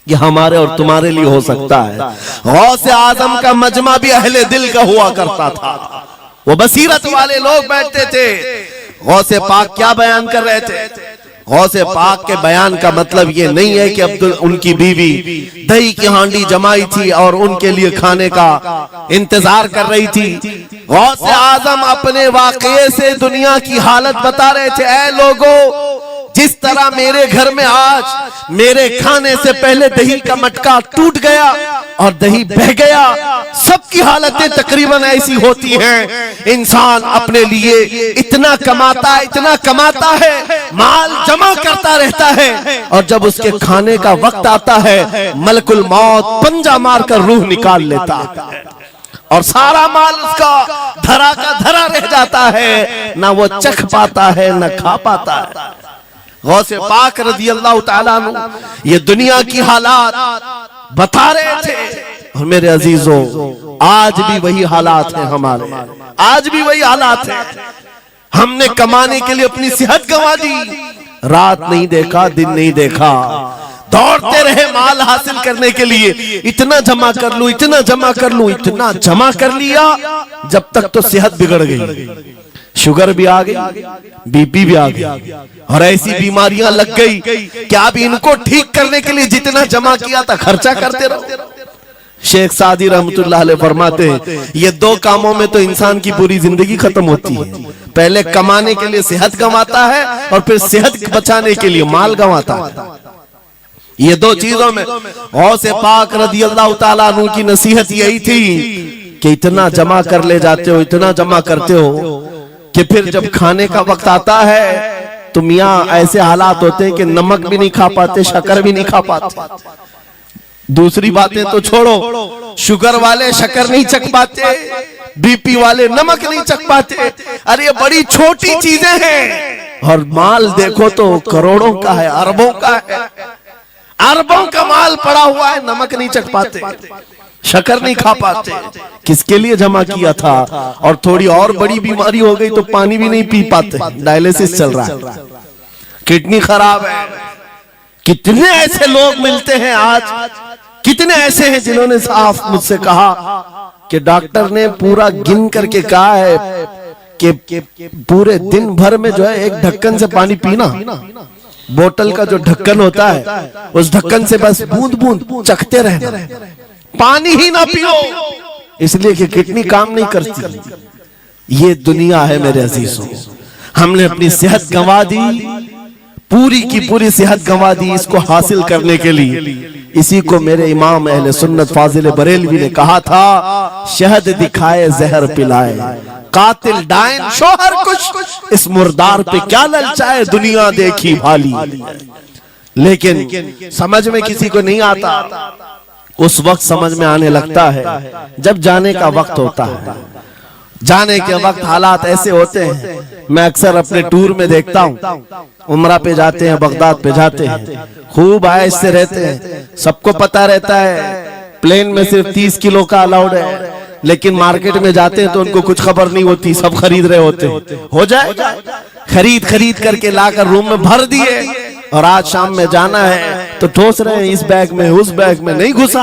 Speaker 1: ये हमारे और तुम्हारे लिए हो सकता है। गौसे आजम का मजमा भी अहले दिल का हुआ करता था, वो बसीरत वाले लोग बैठते थे। गौसे पाक क्या बयान कर रहे थे? गौसे पाक के बयान का मतलब ये नहीं है कि अब्दुल उनकी बीवी दही की हांडी जमाई थी और उनके लिए खाने का इंतजार कर रही थी। गौसे आजम अपने वाकये से दुनिया की हालत बता रहे थे, ऐ लोगों, जिस तरह मेरे घर में आज मेरे खाने से पहले दही का मटका टूट गया और दही बह गया, सबकी हालतें तकरीबन ऐसी होती हैं। इंसान अपने लिए इतना कमाता है, माल जमा करता रहता है और जब उसके खाने का वक्त आता है, मलकुल मौत पंजा मारकर रूह निकाल लेता है और सारा माल उसका धरा का धरा रह जाता है, ना वो चख पाता है न खा पाता है। गौसे पाक रज़ी अल्लाह ताला अन्हु ये दुनिया की हालात बता रहे थे। और मेरे अजीजों, आज भी वही हालात हैं हमारे, आज भी वही हालात हैं। हमने कमाने के लिए अपनी सेहत गंवा दी, रात नहीं देखा, दिन नहीं देखा, दौड़ते रहे माल हासिल करने के लिए। इतना जमा कर लूं, इतना जमा कर लूं, इतना जमा कर लिया, जब तक तो सेहत बिगड़ गई, शुगर भी आ गई, बीपी भी आ गई और ऐसी बीमारियां लग गई कि आप इनको ठीक करने के लिए जितना जमा किया था खर्चा करते रहो। शेख सादी रहमतुल्लाह अलैह फरमाते हैं, ये दो कामों में तो इंसान की पूरी जिंदगी खत्म होती है। पहले कमाने के लिए सेहत गंवाता है और फिर सेहत बचाने के लिए माल गंवाता है। ये दो चीजों में गौसे पाक रज़ी अल्लाह ताला अन्हु की नसीहत यही थी कि इतना जमा कर ले जाते हो, इतना जमा करते हो कि फिर जब खाने का वक्त आता है तो मियाँ ऐसे हालात होते हैं कि नमक भी नहीं खा पाते, शक्कर भी नहीं खा पाते। दूसरी बातें तो छोड़ो, शुगर वाले शक्कर नहीं चख पाते, बीपी वाले नमक नहीं चख पाते। अरे ये बड़ी छोटी चीजें हैं और माल देखो तो करोड़ों का है, अरबों का है, अरबों का माल पड़ा हुआ है, नमक नहीं चख पाते, शक्कर नहीं खा पाते। किसके लिए जमा किया था? और थोड़ी और बड़ी बीमारी हो गई तो पानी भी नहीं पी पाते, डायलिसिस चल रहा है, किडनी खराब है। कितने ऐसे लोग मिलते हैं आज, कितने ऐसे हैं जिन्होंने साफ मुझसे कहा कि डॉक्टर ने पूरा गिन करके कहा है कि पूरे दिन भर में जो है एक ढक्कन से पानी पीना, बोतल का जो ढक्कन होता है उस ढक्कन से बस बूंद बूंद चखते रहना, पानी ही ना पियो, इसलिए कि किडनी काम नहीं करती। ये दुनिया है मेरे अजीजों। हमने अपनी सेहत गंवा दी, पूरी की पूरी सेहत गंवा दी इसको हासिल करने के लिए। इसी को मेरे इमाम अहले सुन्नत फाजिल बरेलवी ने कहा था, शहद दिखाए जहर पिलाए, कातिल डायन शोहर कुछ, इस मुर्दार पे क्या ललचाए, दुनिया देखी भाली। लेकिन समझ में किसी को नहीं आता। उस वक्त समझ में आने लगता है जब जाने का वक्त होता है। जाने के वक्त हालात ऐसे होते हैं, मैं अक्सर अपने टूर में देखता हूँ, उम्रा पे जाते हैं, बगदाद पे जाते हैं, खूब आयश से रहते हैं, सबको पता रहता है प्लेन में सिर्फ 30 किलो का अलाउड है, लेकिन मार्केट में जाते हैं तो उनको कुछ खबर नहीं होती, सब खरीद रहे होते हैं। हो जाए खरीद करके लाकर रूम में भर दिए, और आज शाम में जाना है तो ठोस रहे हैं, इस बैग में उस बैग में नहीं घुसा।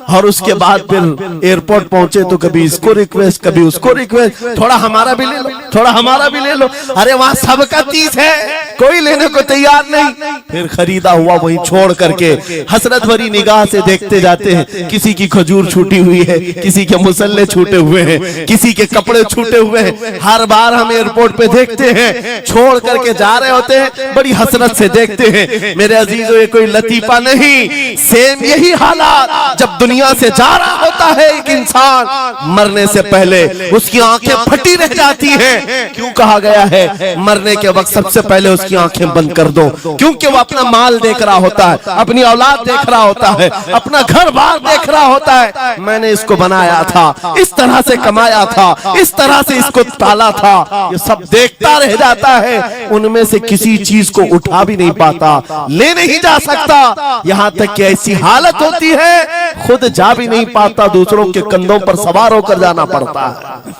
Speaker 1: और उसके बाद फिर एयरपोर्ट पहुंचे तो कभी इसको रिक्वेस्ट कभी उसको रिक्वेस्ट, थोड़ा हमारा भी ले लो, थोड़ा हमारा भी ले लो। अरे वहां सबका 30 है, कोई लेने को तैयार नहीं। फिर खरीदा हुआ वहीं छोड़ करके हसरत भरी निगाह से देखते जाते हैं। किसी की खजूर छूटी हुई है, किसी के मुसल्ले छूटे हुए हैं, किसी के कपड़े छूटे हुए हैं। हर बार हम एयरपोर्ट पे देखते हैं, छोड़ करके जा रहे होते हैं, बड़ी हसरत से देखते हैं। मेरे अजीजों, ये कोई लतीफा नहीं, सेम यही हालात जब दुनिया से जा रहा होता है एक इंसान, मरने से पहले उसकी आंखें फटी रह जाती हैं। क्यों कहा गया है मरने के वक्त सबसे पहले उसकी आंखें बंद कर दो? क्योंकि वो अपना माल देख रहा होता है, अपनी औलाद देख रहा होता है, अपना घर बार देख रहा होता है। मैंने इसको बनाया था, इस तरह से कमाया था, इस तरह से इसको पाला था, ये सब देखता रह जाता है। उनमें से किसी चीज को उठा भी नहीं पाता, ले नहीं जा सकता। यहाँ तक कि ऐसी हालत होती है खुद जा भी नहीं पाता, दूसरों के कंधों पर सवार होकर जाना पड़ता है।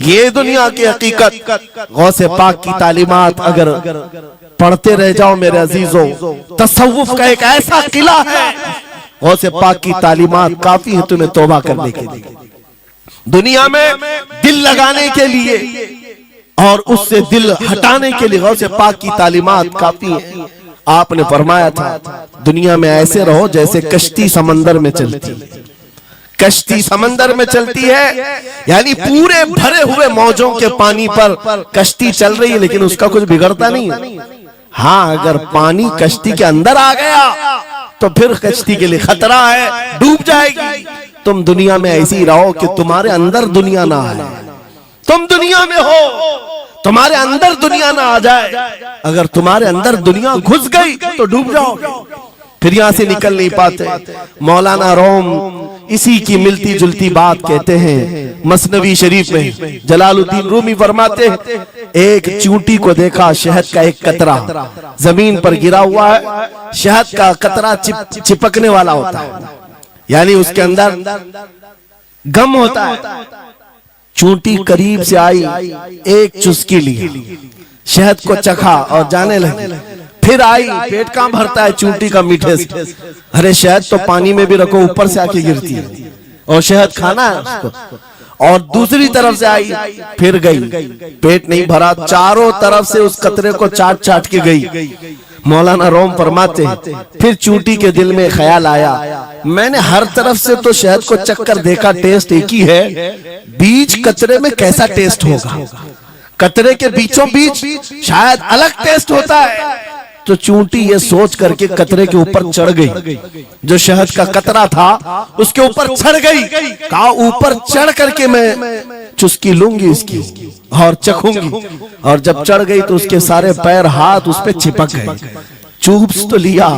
Speaker 1: ये दुनिया की हकीकत। गौसे पाक की तालीमात अगर पढ़ते रह जाओ मेरे अजीजों, तसव्वुफ का एक ऐसा किला है। गौसे पाक की तालीमात काफी है तुम्हें तौबा करने के लिए, दुनिया में दिल लगाने के लिए और उससे दिल हटाने के लिए। गौसे पाक की तालीमात काफी है। आपने फरमाया था दुनिया में ऐसे रहो जैसे कश्ती समंदर में चलती है। कश्ती समंदर में चलती है यानी पूरे भरे हुए मौजों के पानी पर कश्ती चल रही है, लेकिन उसका कुछ बिगड़ता नहीं है। हाँ, अगर पानी कश्ती के अंदर आ गया तो फिर कश्ती के लिए खतरा है, डूब जाएगी। तुम दुनिया में ऐसे ही रहो कि तुम्हारे अंदर दुनिया ना आए। तुम दुनिया में हो, तुम्हारे अंदर दुनिया ना आ जाए। अगर तुम्हारे अंदर दुनिया घुस गई तो डूब जाओगे, फिर यहां से निकल नहीं पाते। मौलाना रोम इसी की मिलती जुलती बात कहते हैं मसनवी शरीफ में। जलालुद्दीन रूमी फरमाते हैं, एक चूंटी को देखा, शहद का एक कतरा जमीन पर गिरा हुआ है। शहद का कतरा चिपकने वाला होता है, यानी उसके अंदर गम होता है। चूंटी करीब से आई, एक चुस्की ली, शहद को चखा और जाने लगी। फिर आई, पेट कहां भरता है चूंटी का मीठे से। अरे शहद तो पानी में भी रखो, ऊपर से आके गिरती है, और शहद खाना है उसको। और दूसरी तरफ से आई, फिर गई, पेट नहीं भरा, चारों तरफ से उस कतरे को चाट चाट के गई। मौलाना रोम फरमाते हैं, फिर चूंटी के दिल में ख्याल आया, मैंने हर तरफ से तो शहद को चक्कर देखा, टेस्ट एक ही है, बीच कतरे में कैसा टेस्ट होगा? कतरे के बीचों बीच शायद अलग टेस्ट होता है। तो चूंटी ये सोच करके कतरे के ऊपर चढ़ गई, जो शहद का कतरा था उसके ऊपर चढ़ गई। कहा ऊपर चढ़ करके मैं चुस्की लूंगी इसकी और चखूंगी। और जब चढ़ गई तो उसके सारे पैर हाथ उस पे चिपक गए। चूप तो लिया,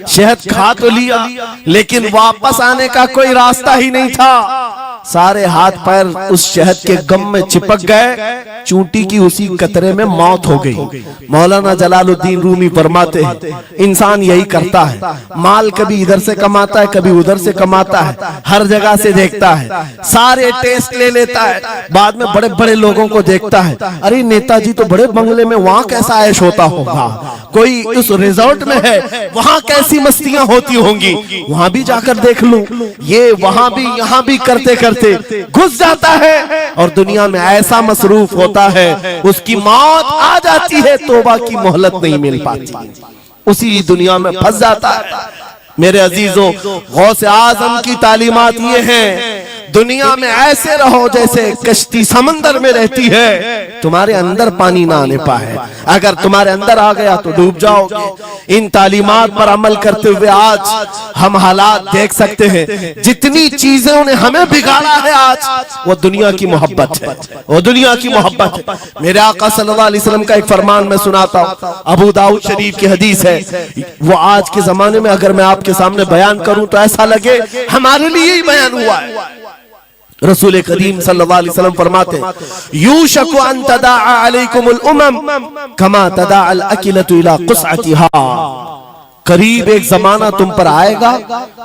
Speaker 1: शहद खा तो लिया, लेकिन वापस आने का कोई रास्ता ही नहीं था। सारे हाथ पैर उस शहद के गम में चिपक गए। चूंटी की उसी कतरे में मौत हो गई। मौलाना जलालुद्दीन रूमी फरमाते हैं, इंसान यही करता है, माल कभी इधर से कमाता है, कभी उधर से कमाता है, हर जगह से देखता है, सारे टेस्ट ले लेता है, बाद में बड़े बड़े लोगों को देखता है, अरे नेताजी तो बड़े बंगले में, वहां कैसा ऐश होता होगा, कोई उस रिजॉर्ट में है, वहां कैसी मस्तियां होती होंगी, वहां भी जाकर देख लूं। ये वहां भी यहाँ भी करते करते घुस जाता है और दुनिया में ऐसा मसरूफ होता है, उसकी मौत आ जाती है, तौबा की मोहलत नहीं मिल पाती, उसी दुनिया में फंस जाता है। मेरे अजीजों, गौसे आजम की तालीमात ये हैं, दुनिया में ऐसे रहो जैसे कश्ती समंदर में रहती है, तुम्हारे अंदर पानी ना आने पाए। अगर तुम्हारे अंदर आ गया तो डूब जाओगे। इन तालीमात पर अमल करते हुए आज हम हालात देख सकते हैं। जितनी चीजों ने हमें बिगाड़ा है आज, वो दुनिया की मोहब्बत है, वो दुनिया की मोहब्बत है। मेरे आका सल्लल्लाहु अलैहि वसल्लम का एक फरमान मैं सुनाता हूँ, अबू दाऊद शरीफ की हदीस है। वो आज के जमाने में अगर मैं आपके सामने बयान करूं तो ऐसा लगे हमारे लिए ही बयान हुआ है। रसूल करीम सल्लल्लाहु अलैहि वसल्लम फरमाते, यूशकु अन तदाअ अलैकुमुल उमम कमा तदाअल अकिलतु इला कुसअतिहा। करीब एक जमाना तुम पर आएगा,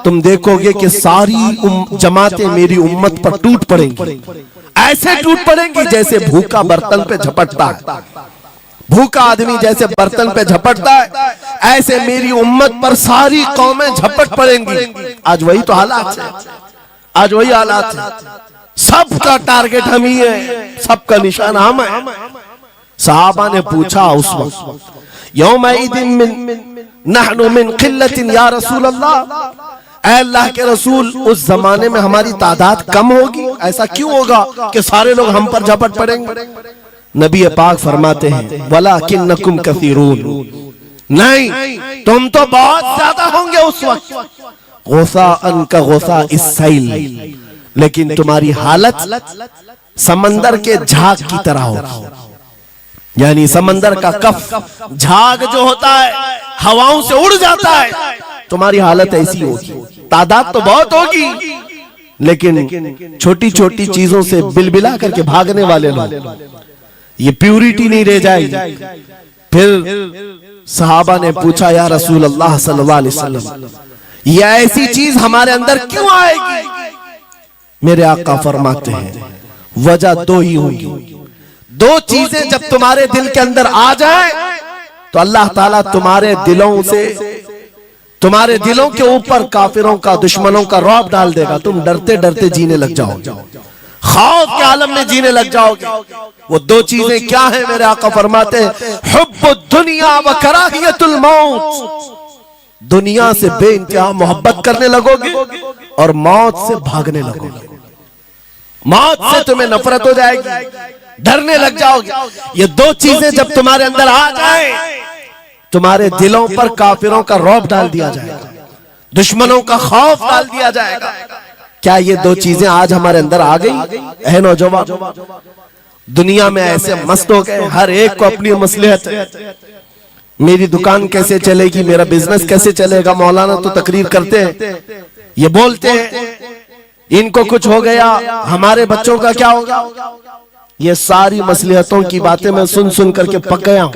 Speaker 1: तुम देखोगे कि सारी जमातें मेरी उम्मत पर टूट पड़ेंगी। ऐसे टूट पड़ेंगी जैसे भूखा बर्तन पे झपटता है, भूखा आदमी जैसे बर्तन पे झपटता है, ऐसे मेरी उम्मत पर सारी कौमें झपट पड़ेंगी। आज वही तो हालात है, आज वही हालात है। सबका टारगेट हम ही है, सबका निशान हम है। सहाबा ने पूछा उस वक्त, यौमइदिन नहनु मिन किल्लतिन या रसूल अल्लाह, ऐ अल्लाह के रसूल उस जमाने में हमारी तादाद कम होगी, ऐसा क्यों होगा कि सारे लोग हम पर झपट पड़ेंगे? नबी पाक फरमाते हैं, वलाकिन्नकुम कसीरून, नहीं तुम तो बहुत ज्यादा होंगे उस वक्त, गुसाअन का गुसा इस्सैल, लेकिन तुम्हारी हालत समंदर के झाग की तरह होगी। यानी समंदर का कफ झाग जो होता है हवाओं से उड़ जाता है, तुम्हारी हालत ऐसी होगी। तादाद तो बहुत होगी, लेकिन छोटी छोटी चीजों से बिलबिला करके भागने वाले लोग, ये प्यूरिटी नहीं रह जाएगी। फिर सहाबा ने पूछा, या रसूल अल्लाह सल्लल्लाहु अलैहि वसल्लम, ये ऐसी चीज हमारे अंदर क्यों आएगी? मेरे आका फरमाते हैं, वजह दो ही होगी। दो चीजें जब तुम्हारे दिल के अंदर आ जाए तो अल्लाह ताला तुम्हारे दिलों से, तुम्हारे दिलों के ऊपर काफिरों का, दुश्मनों का रौब डाल देगा। तुम डरते डरते जीने लग जाओगे, खौफ के आलम में जीने लग जाओगे। वो दो चीजें क्या है? मेरे आका फरमाते हैं, हुब्बुद दुनिया व कराहियतुल मौत, दुनिया से बेइंतहा मोहब्बत करने लगोगे और मौत से भागने लगोगे। मौत से तुम्हें नफरत हो जाएगी, डरने लग जाओगे। ये दो चीजें जब तुम्हारे अंदर आ जाए, तुम्हारे दिलों पर काफिरों का रौब डाल दिया जाएगा, दुश्मनों का खौफ डाल दिया जाएगा। क्या ये दो चीजें आज हमारे अंदर आ गई? है नौजवान, दुनिया में ऐसे मस्त हो गए, हर एक को अपनी मसलहत है। मेरी दुकान कैसे चलेगी, मेरा बिजनेस कैसे चलेगा। मौलाना तो तकरीर करते हैं, ये बोलते हैं इनको कुछ हो गया, हमारे बच्चों का क्या होगा। ये सारी मसलहतों की बातें मैं सुन सुन करके पक गया हूं।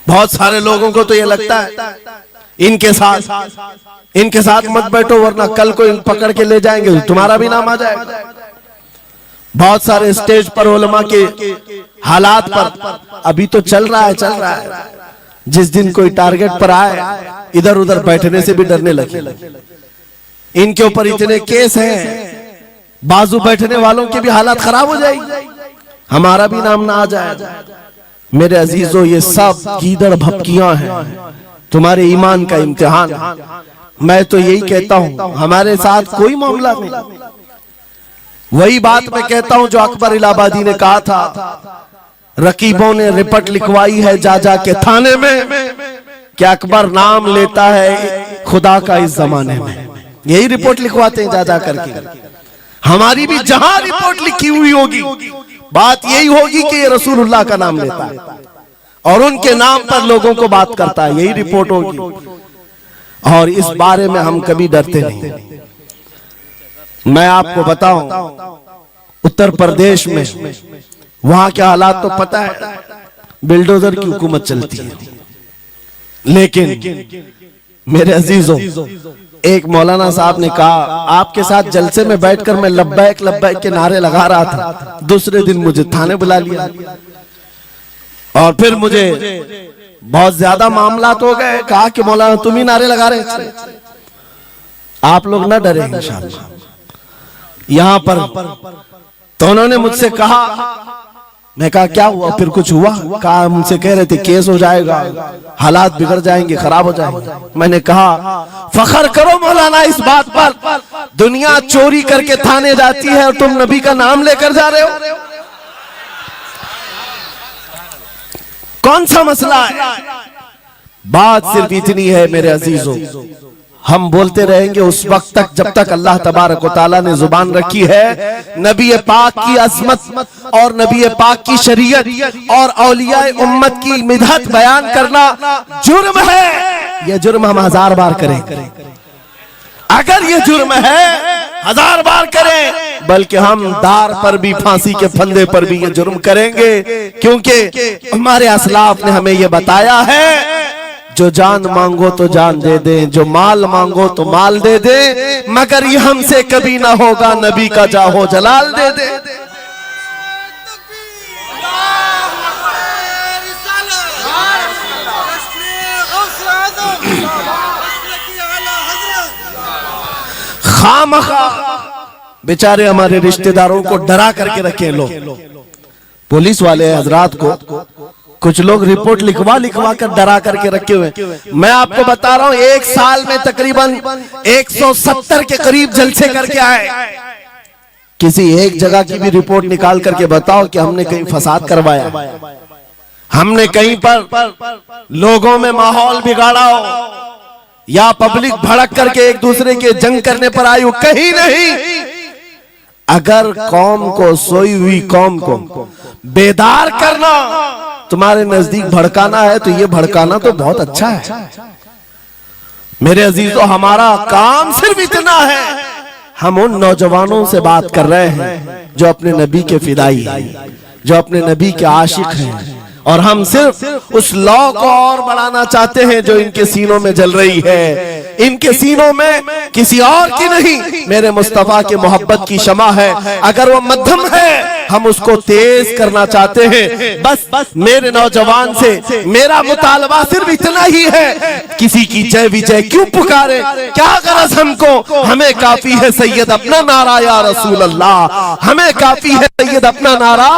Speaker 1: बहुत सारे लोगों को तो ये लगता है इनके साथ मत बैठो, वरना कल को पकड़ के ले जाएंगे, तुम्हारा भी नाम आ जाएगा। बहुत सारे स्टेज पर उलमा के हालात पर अभी तो चल रहा है। जिस दिन कोई टारगेट पर आए, इधर उधर बैठने से भी डरने लगे। इनके ऊपर इतने केस हैं, बाजू बैठने वालों की भी हालत खराब हो जाएगी, हमारा भी नाम ना आ जाए। मेरे अजीजों, ये सब गीदड़ भपकियां हैं, तुम्हारे ईमान का इम्तिहान। मैं तो यही कहता हूं, हमारे साथ कोई मामला नहीं। वही बात मैं कहता हूं जो अकबर इलाहाबादी ने कहा था, रकीबों ने रिपोर्ट लिखवाई है जा जा के थाने में कि अकबर नाम लेता है खुदा का इस जमाने में। यही रिपोर्ट लिखवाते हैं जा जा करके। हमारी भी जहां रिपोर्ट लिखी हुई होगी, बात यही होगी कि ये रसूलुल्लाह का नाम लेता है और उनके नाम पर लोगों को बात करता है, यही रिपोर्ट होगी। और इस बारे में हम कभी डरते नहीं। मैं आपको बताऊं, उत्तर प्रदेश में वहां के हालात तो पता है, बिल्डोजर की हुकूमत चलती है। लेकिन मेरे अजीजों, एक मौलाना साहब ने कहा, आपके साथ जलसे में बैठकर मैं लब्बैक लब्बैक के नारे लगा रहा था, दूसरे दिन मुझे थाने बुला लिया और फिर मुझे बहुत ज्यादा मामलात हो गए। कहा कि मौलाना तुम ही नारे लगा रहे थे। आप लोग ना डरे इंशाअल्लाह। यहां पर तो उन्होंने मुझसे कहा, मैं कहा क्या हुआ, फिर कुछ हुआ? कहा हमसे कह रहे थे केस हो जाएगा, हालात बिगड़ जाएंगे, खराब हो जाएंगे। मैंने कहा फखर करो मौलाना इस बात पर, दुनिया चोरी करके थाने जाती है और तुम नबी का नाम लेकर जा रहे हो, कौन सा मसला है? बात सिर्फ इतनी है मेरे अजीजों, हम बोलते रहेंगे उस वक्त तक जब तक अल्लाह तबारक व तआला ने जुबान रखी है। नबी पाक की अज़मत और नबी पाक की शरीयत और औलिया उम्मत की मिदहत बयान करना जुर्म है। यह जुर्म हम 1000 बार करें, अगर ये जुर्म है 1000 बार करें, बल्कि हम दार पर भी, फांसी के फंदे पर भी ये जुर्म करेंगे, क्योंकि हमारे असलाफ ने हमें ये बताया है जो जान मांगो तो जान दे दे, जो माल मांगो तो माल दे दे, मगर ये हमसे कभी ना होगा नबी का जाहो जलाल दे दे। खामखा बेचारे हमारे रिश्तेदारों को डरा करके रखे लोग, पुलिस वाले हजरात को कुछ लोग रिपोर्ट लिखवा कर डरा करके रखे हुए। मैं आपको बता रहा हूं, एक साल में तकरीबन 170 के करीब जलसे करके आए। किसी एक जगह की भी रिपोर्ट निकाल करके बताओ कि हमने कहीं फसाद करवाया, हमने कहीं पर लोगों में माहौल बिगाड़ा हो, या पब्लिक भड़क करके एक दूसरे के जंग करने पर आई हो, कहीं नहीं। अगर कौम को, सोई हुई कौम को बेदार करना तुम्हारे नजदीक भड़काना है, तो ये भड़काना तो बहुत अच्छा है मेरे अजीजों। हमारा काम सिर्फ इतना है, हम उन नौजवानों से बात कर रहे हैं जो अपने नबी के फिदाई हैं, जो अपने नबी के आशिक हैं, और हम सिर्फ उस लौ को और बढ़ाना चाहते हैं जो इनके सीनों में जल रही है। इनके सीनों में किसी और की नहीं, मेरे मुस्तफा के मोहब्बत की शमा है। अगर वो मध्यम है, हम उसको तेज करना चाहते हैं। बस मेरे नौजवान से मेरा मुतालबा सिर्फ इतना ही है, किसी की जय विजय क्यों पुकारे, क्या गरज हमको, हमें काफी है सैयद अपना नारा या रसूल अल्लाह, हमें काफी है सैयद अपना नारा।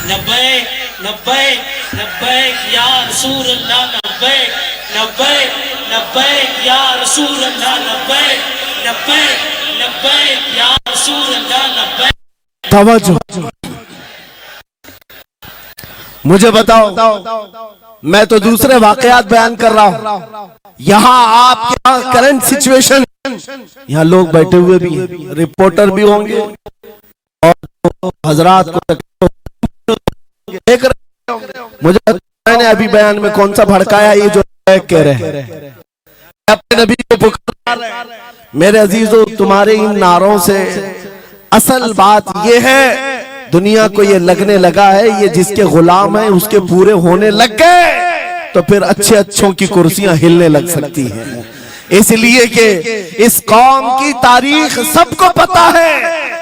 Speaker 2: लब्बैक लब्बैक लब्बैक या रसूल अल्लाह, लब्बैक लब्बैक लब्बैक या रसूल अल्लाह, लब्बैक लब्बैक लब्बैक या रसूल अल्लाह, लब्बैक।
Speaker 1: तवज्जो, मुझे बताओ, मैं तो दूसरे वाकयात बयान कर रहा हूं, यहाँ आपके करंट सिचुएशन, यहाँ लोग बैठे हुए भी हैं, रिपोर्टर भी होंगे और हजरात को देख रहे होंगे। मुझे मैंने अभी बयान में कौन सा भड़काया, ये जो कह रहे हैं अपने नबी को पुकार रहे हैं। मेरे अजीजों, तुम्हारे इन नारों से असल बात ये है, दुनिया को ये लगने लगा है ये जिसके गुलाम है उसके पूरे होने लग गए, तो फिर अच्छे अच्छों की कुर्सियां हिलने लग सकती हैं। इसलिए कि इस कौम की तारीख सबको पता है,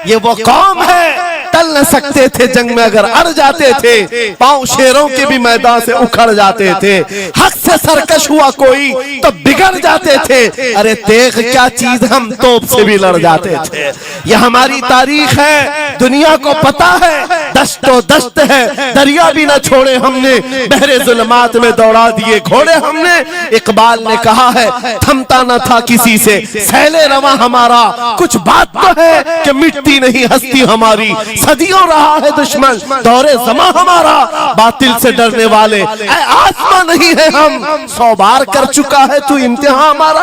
Speaker 1: ये वो कौम है टल न सकते थे जंग में, अगर अड़ जाते थे पांव शेरों के भी मैदान से उखड़ जाते थे, हक से सरकश हुआ कोई तो बिगड़ जाते थे, अरे देख क्या चीज हम तोप से भी लड़ जाते थे। ये हमारी तारीख है, दुनिया को पता है, दस्तो दस्त है, दरिया भी न छोड़े हमने, बहरे जुल्मात में दौड़ा दिए घोड़े हमने। इकबाल ने कहा है थमता न था किसी से सैले रवा हमारा, कुछ बात तो है कि मिटती नहीं हस्ती हमारी, सदियों रहा है दुश्मन दौरे जमा हमारा, बातिल से डरने वाले आसमां नहीं है हम, 100 बार कर चुका है तू इम्तिहान हमारा।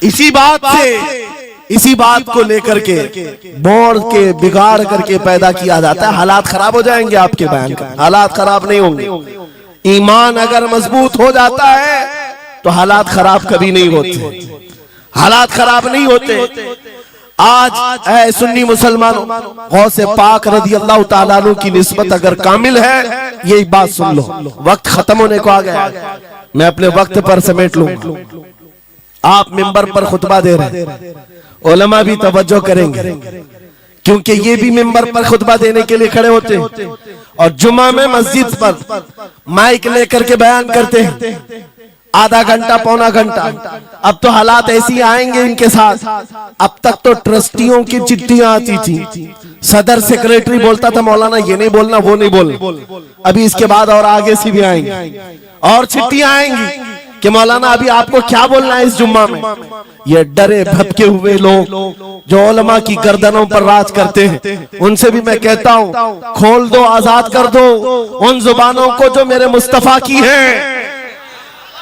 Speaker 1: इसी बात को लेकर के बोर्ड के बिगाड़ करके पैदा किया जाता है। हालात खराब हो जाएंगे आपके बयान का, हालात खराब नहीं होंगे। ईमान अगर मजबूत हो जाता है तो हालात खराब कभी नहीं होते, हालात खराब नहीं होते। आज ऐ सुन्नी मुसलमानों, गौसे पाक रज़ी अल्लाह ताला अन्हु की निस्बत अगर कामिल है, यही बात सुन लो, वक्त खत्म होने को आ गया, मैं अपने वक्त पर समेट लूंगा। आप मिंबर पर खुतबा दे रहे हैं, उलमा भी तवज्जो करेंगे क्योंकि ये भी मिंबर पर खुतबा देने के लिए खड़े होते हैं और जुमा में मस्जिद पर माइक लेकर के बयान करते हैं आधा घंटा पौना घंटा। अब तो हालात ऐसी आएंगे इनके साथ। अब तक तो ट्रस्टियों की चिट्ठियां आती थी, सदर सेक्रेटरी बोलता था मौलाना ये नहीं बोलना वो नहीं बोलना। अभी इसके बाद और आगे से भी आएंगे और चिट्ठियां आएंगी कि मौलाना अभी आपको क्या बोलना है इस जुम्मा में। ये डरे भटके हुए लोग जो उलमा की गर्दनों पर राज करते हैं, उनसे भी मैं कहता हूं खोल दो, आजाद कर दो उन जुबानों को जो मेरे मुस्तफा की हैं,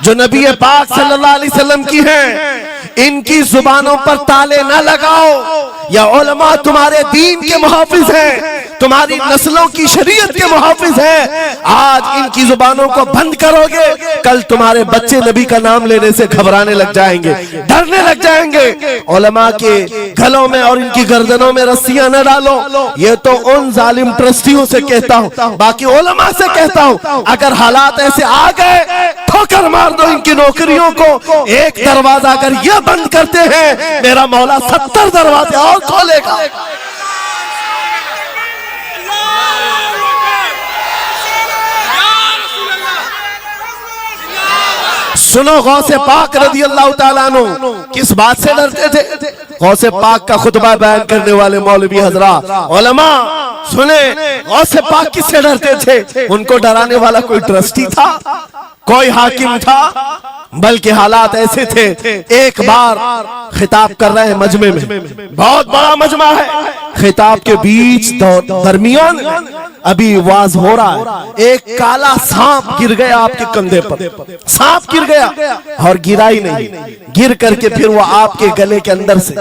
Speaker 1: जो नबी पाक सल्लल्लाहु अलैहि वसल्लम की हैं। इनकी जुबानों पर ताले न लगाओ। या उलमा तुम्हारे दीन के मुहाफिज हैं, तुम्हारी नस्लों की शरीयत के मुहाफिज हैं। आज इनकी जुबानों को बंद करोगे, कल तुम्हारे बच्चे नबी का नाम लेने से घबराने लग जाएंगे, डरने लग जाएंगे। उलमा के गलों में और इनकी गर्दनों में रस्सियां न डालो। ये तो उन जालिम ट्रस्टियों से कहता हूं, बाकी उलमा से कहता हूं अगर हालात ऐसे आ गए ठोकर मार दो इनकी नौकरियों को। एक दरवाजा अगर ये बंद करते हैं, मेरा मौला 70 दरवाजे और खोलेगा। सुनो गौसे पाक रज़ी अल्लाह ताला अन्हु किस बात से डरते थे। गौसे पाक का खुतबा बयान करने वाले मौलवी हजरात उलमा सुने, गौसे पाक किससे डरते थे। उनको डराने वाला कोई ट्रस्टी था, कोई हाकिम था, बल्कि हालात ऐसे थे। एक बार खिताब कर रहे हैं मजमे में, बहुत बड़ा मजमा है, खिताब के बीच दरमियान अभी वाज हो रहा है। एक काला सांप गिर गया आपके कंधे पर, सांप गिर गया और गिरा ही नहीं, गिर करके फिर वो आपके गले के अंदर से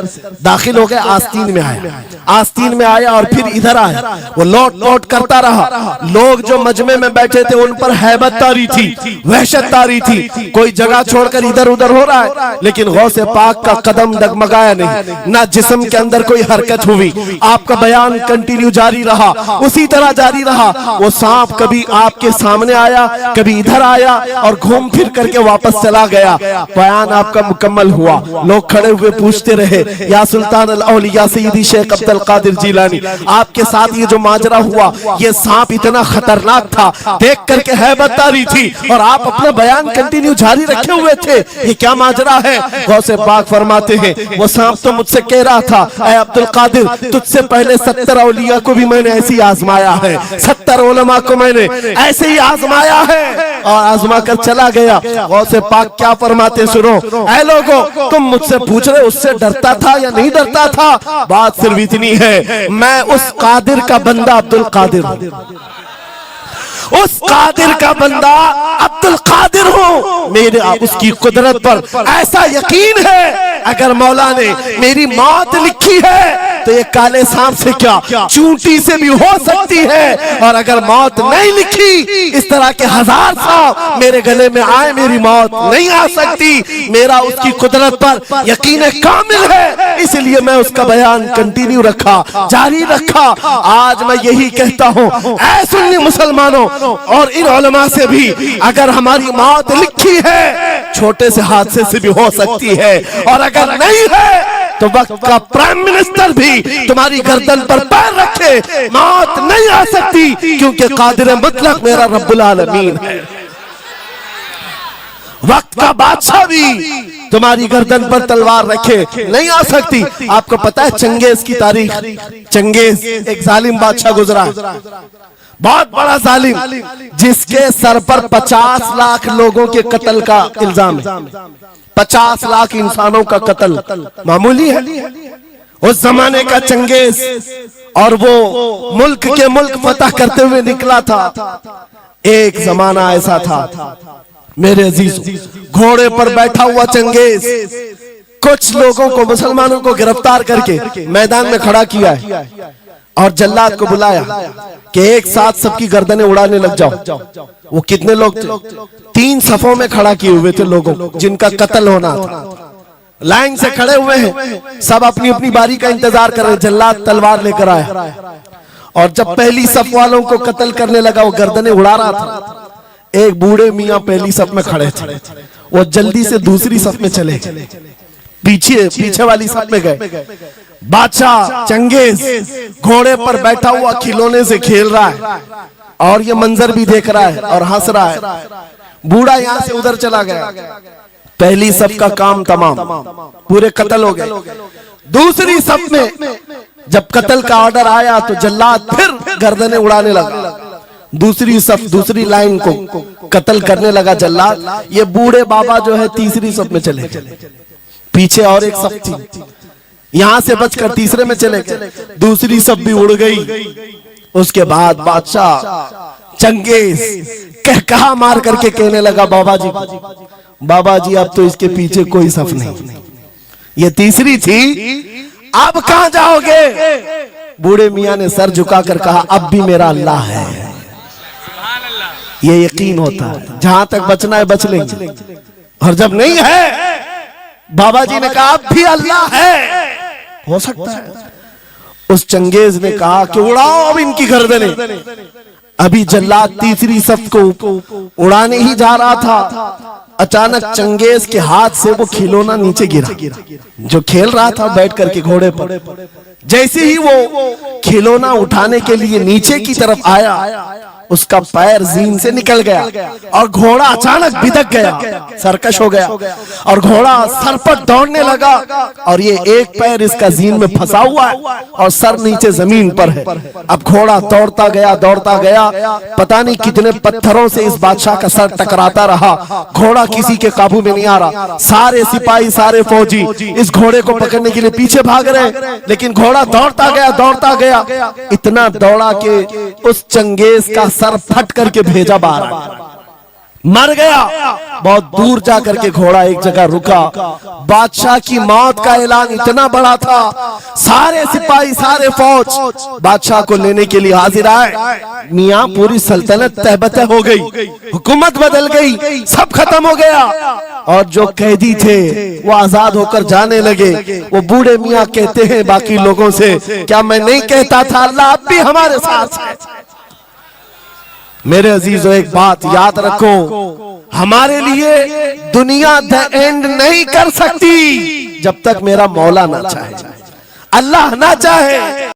Speaker 1: दाखिल हो गया, आस्तीन में आया, आस्तीन में आया और फिर इधर आया। वो लौट लौट करता रहा। लोग जो मजमे में बैठे थे उन पर हैबत तारी थी, वहशत तारी थी। कोई जगह छोड़कर इधर उधर हो रहा है, लेकिन गौसे पाक का कदम डगमगाया नहीं, ना जिस्म के अंदर कोई हरकत हुई। आपका बयान कंटिन्यू जारी रहा, उसी तरह जारी रहा। वो सांप कभी आपके सामने आया, कभी इधर आया और घूम फिर करके वापस चला गया। बयान आपका मुकम्मल हुआ। लोग खड़े हुए पूछते रहे, या सुल्तान अल औलिया सय्यदी शेख अब्दुल कादिर जिलानी, आपके साथ ये जो माजरा हुआ, ये सांप इतना खतरनाक था, देख करके हैबत तारी थी और आप अपना बयान कंटिन्यू जारी रखे हुए थे, ये क्या माजरा है। गौसे पाक फरमाते हैं वो सांप तो मुझसे कह रहा था, ऐ अब्दुल कादिर तुझसे पहले 70 औलिया को भी मैंने ऐसे ही आजमाया है, 70 उलमा को मैंने ऐसे ही आजमाया है और आजमा कर चला गया। गौसे पाक क्या फरमाते सुनो, ऐ लोगो तुम मुझसे पूछ रहे उससे डरता था या नहीं डरता था, बात सिर्फ इतनी है, मैं उस कादिर का बंदा अब्दुल कादिर हूं, उस कादिर का बंदा अब्दुल कादिर हूं। मेरे उसकी कुदरत पर ऐसा यकीन है, अगर मौला ने मेरी मौत लिखी है तो ये काले सांप से क्या चूंटी से भी हो सकती है, और अगर मौत नहीं लिखी इस तरह के 1000 सांप मेरे गले में आए, मेरी मौत नहीं आ सकती। मेरा उसकी कुदरत पर यकीन कामिल है, इसलिए मैं उसका बयान कंटिन्यू रखा, जारी रखा। आज मैं यही कहता हूं, ऐ सुन्नी मुसलमानों और इन उलमा से भी, अगर हमारी मौत लिखी है छोटे से हादसे से भी हो सकती है, और अगर नहीं है तो वक्त का प्राइम मिनिस्टर भी तुम्हारी गर्दन पर पैर रखे, मौत नहीं आ सकती, क्योंकि कादिर मुतलक मेरा रब्बुल आलमीन है। वक्त का बादशाह भी तुम्हारी गर्दन पर तलवार रखे नहीं आ सकती। आपको पता है चंगेज की तारीख, चंगेज एक जालिम बादशाह गुजरा, बहुत बड़ा जालिम, जिसके सर पर 50 लाख लोगों के कत्ल का इल्जाम है। 50 लाख इंसानों का कत्ल मामूली है उस जमाने का चंगेज, और वो मुल्क के मुल्क फतह करते हुए निकला था। एक जमाना ऐसा था मेरे अजीज, घोड़े पर बैठा हुआ चंगेज कुछ लोगों को, मुसलमानों को गिरफ्तार करके मैदान में खड़ा किया है और जल्लाद को बुलाया कि एक साथ सबकी गर्दनें उड़ाने लग जाओ। वो कितने लोग थे? 3 सफों में खड़ा किए हुए थे लोगों जिनका कत्ल होना था, लाइन से खड़े हुए हैं, सब अपनी अपनी बारी का इंतजार कर रहे हैं। जल्लाद तलवार लेकर आया और जब पहली सफ वालों को कत्ल करने लगा, वो गर्दनें उड़ा रहा था। एक बूढ़े मियाँ पहली सफ में खड़े थे, वो जल्दी से दूसरी सफ में चले, पीछे पीछे वाली सफ में गए। बादशाह चंगेज घोड़े पर बैठा हुआ खिलौने से खेल रहा है और ये मंजर भी देख रहा है और हंस रहा है। बूढ़ा यहाँ से उधर चला गया, पहली सफ का काम तमाम, पूरे कत्ल हो गए। दूसरी सफ में जब कत्ल का ऑर्डर आया तो जल्लाद फिर गर्दनें उड़ाने लगा। दूसरी सफ दूसरी लाइन को कत्ल करने लगा जल्लाद। ये बूढ़े बाबा जो है तीसरी सफ में चले गए। पीछे और एक सफ थी, यहां से बचकर तीसरे में चले गए। दूसरी सफ भी उड़ गई। उसके बाद बादशाह चंगेज कहा मार करके कहने लगा, बाबा जी अब तो इसके पीछे कोई सफ नहीं, ये तीसरी थी, अब कहां जाओगे? बूढ़े मियां ने सर झुकाकर कहा, अब भी मेरा अल्लाह है। ये यकीन होता है, जहां तक बचना है बच लेंगे, और जब नहीं है, बाबा जी ने कहा अब भी अल्लाह है, हो सकता है। उस चंगेज ने कहा कि उड़ाओ अब इनकी गर्दनें। अभी जल्लाद तीसरी सफ को उड़ाने ही जा रहा था, अचानक चंगेज के हाथ से वो खिलौना नीचे गिरा जो खेल रहा था बैठ करके घोड़े पर। जैसे ही वो खिलौना उठाने के लिए नीचे की तरफ आया, उसका पैर जीन से निकल गया और घोड़ा अचानक बिदक गया, सरकश हो गया और घोड़ा सर पर दौड़ने लगा। और ये एक पैर इसका जीन में फंसा हुआ है और सर नीचे जमीन पर है। अब घोड़ा दौड़ता गया, पता नहीं कितने पत्थरों से इस बादशाह का सर टकराता रहा। घोड़ा किसी के काबू में नहीं आ रहा। सारे सिपाही, सारे फौजी इस घोड़े को पकड़ने के लिए पीछे भाग रहे, लेकिन घोड़ा दौड़ता गया, इतना दौड़ा कि उस चंगेज का सर फट करके भेजा बाहर, मर गया। बहुत दूर जाकर के घोड़ा एक जगह रुका। बादशाह की मौत का ऐलान इतना बड़ा था, सारे सिपाही, सारे फौज बादशाह को लेने के लिए हाजिर आए। मियां पूरी सल्तनत तहबतह हो गई, हुकूमत बदल गई, सब खत्म हो गया। और जो कैदी थे वो आजाद होकर जाने लगे। वो बूढ़े मियां कहते हैं बाकी लोगों से, क्या मैं नहीं कहता था अल्लाह अब भी हमारे साथ है? मेरे अजीजों, एक बात याद रखो, हमारे लिए दुनिया द एंड नहीं कर सकती जब तक मेरा मौला ना चाहे, अल्लाह ना चाहे।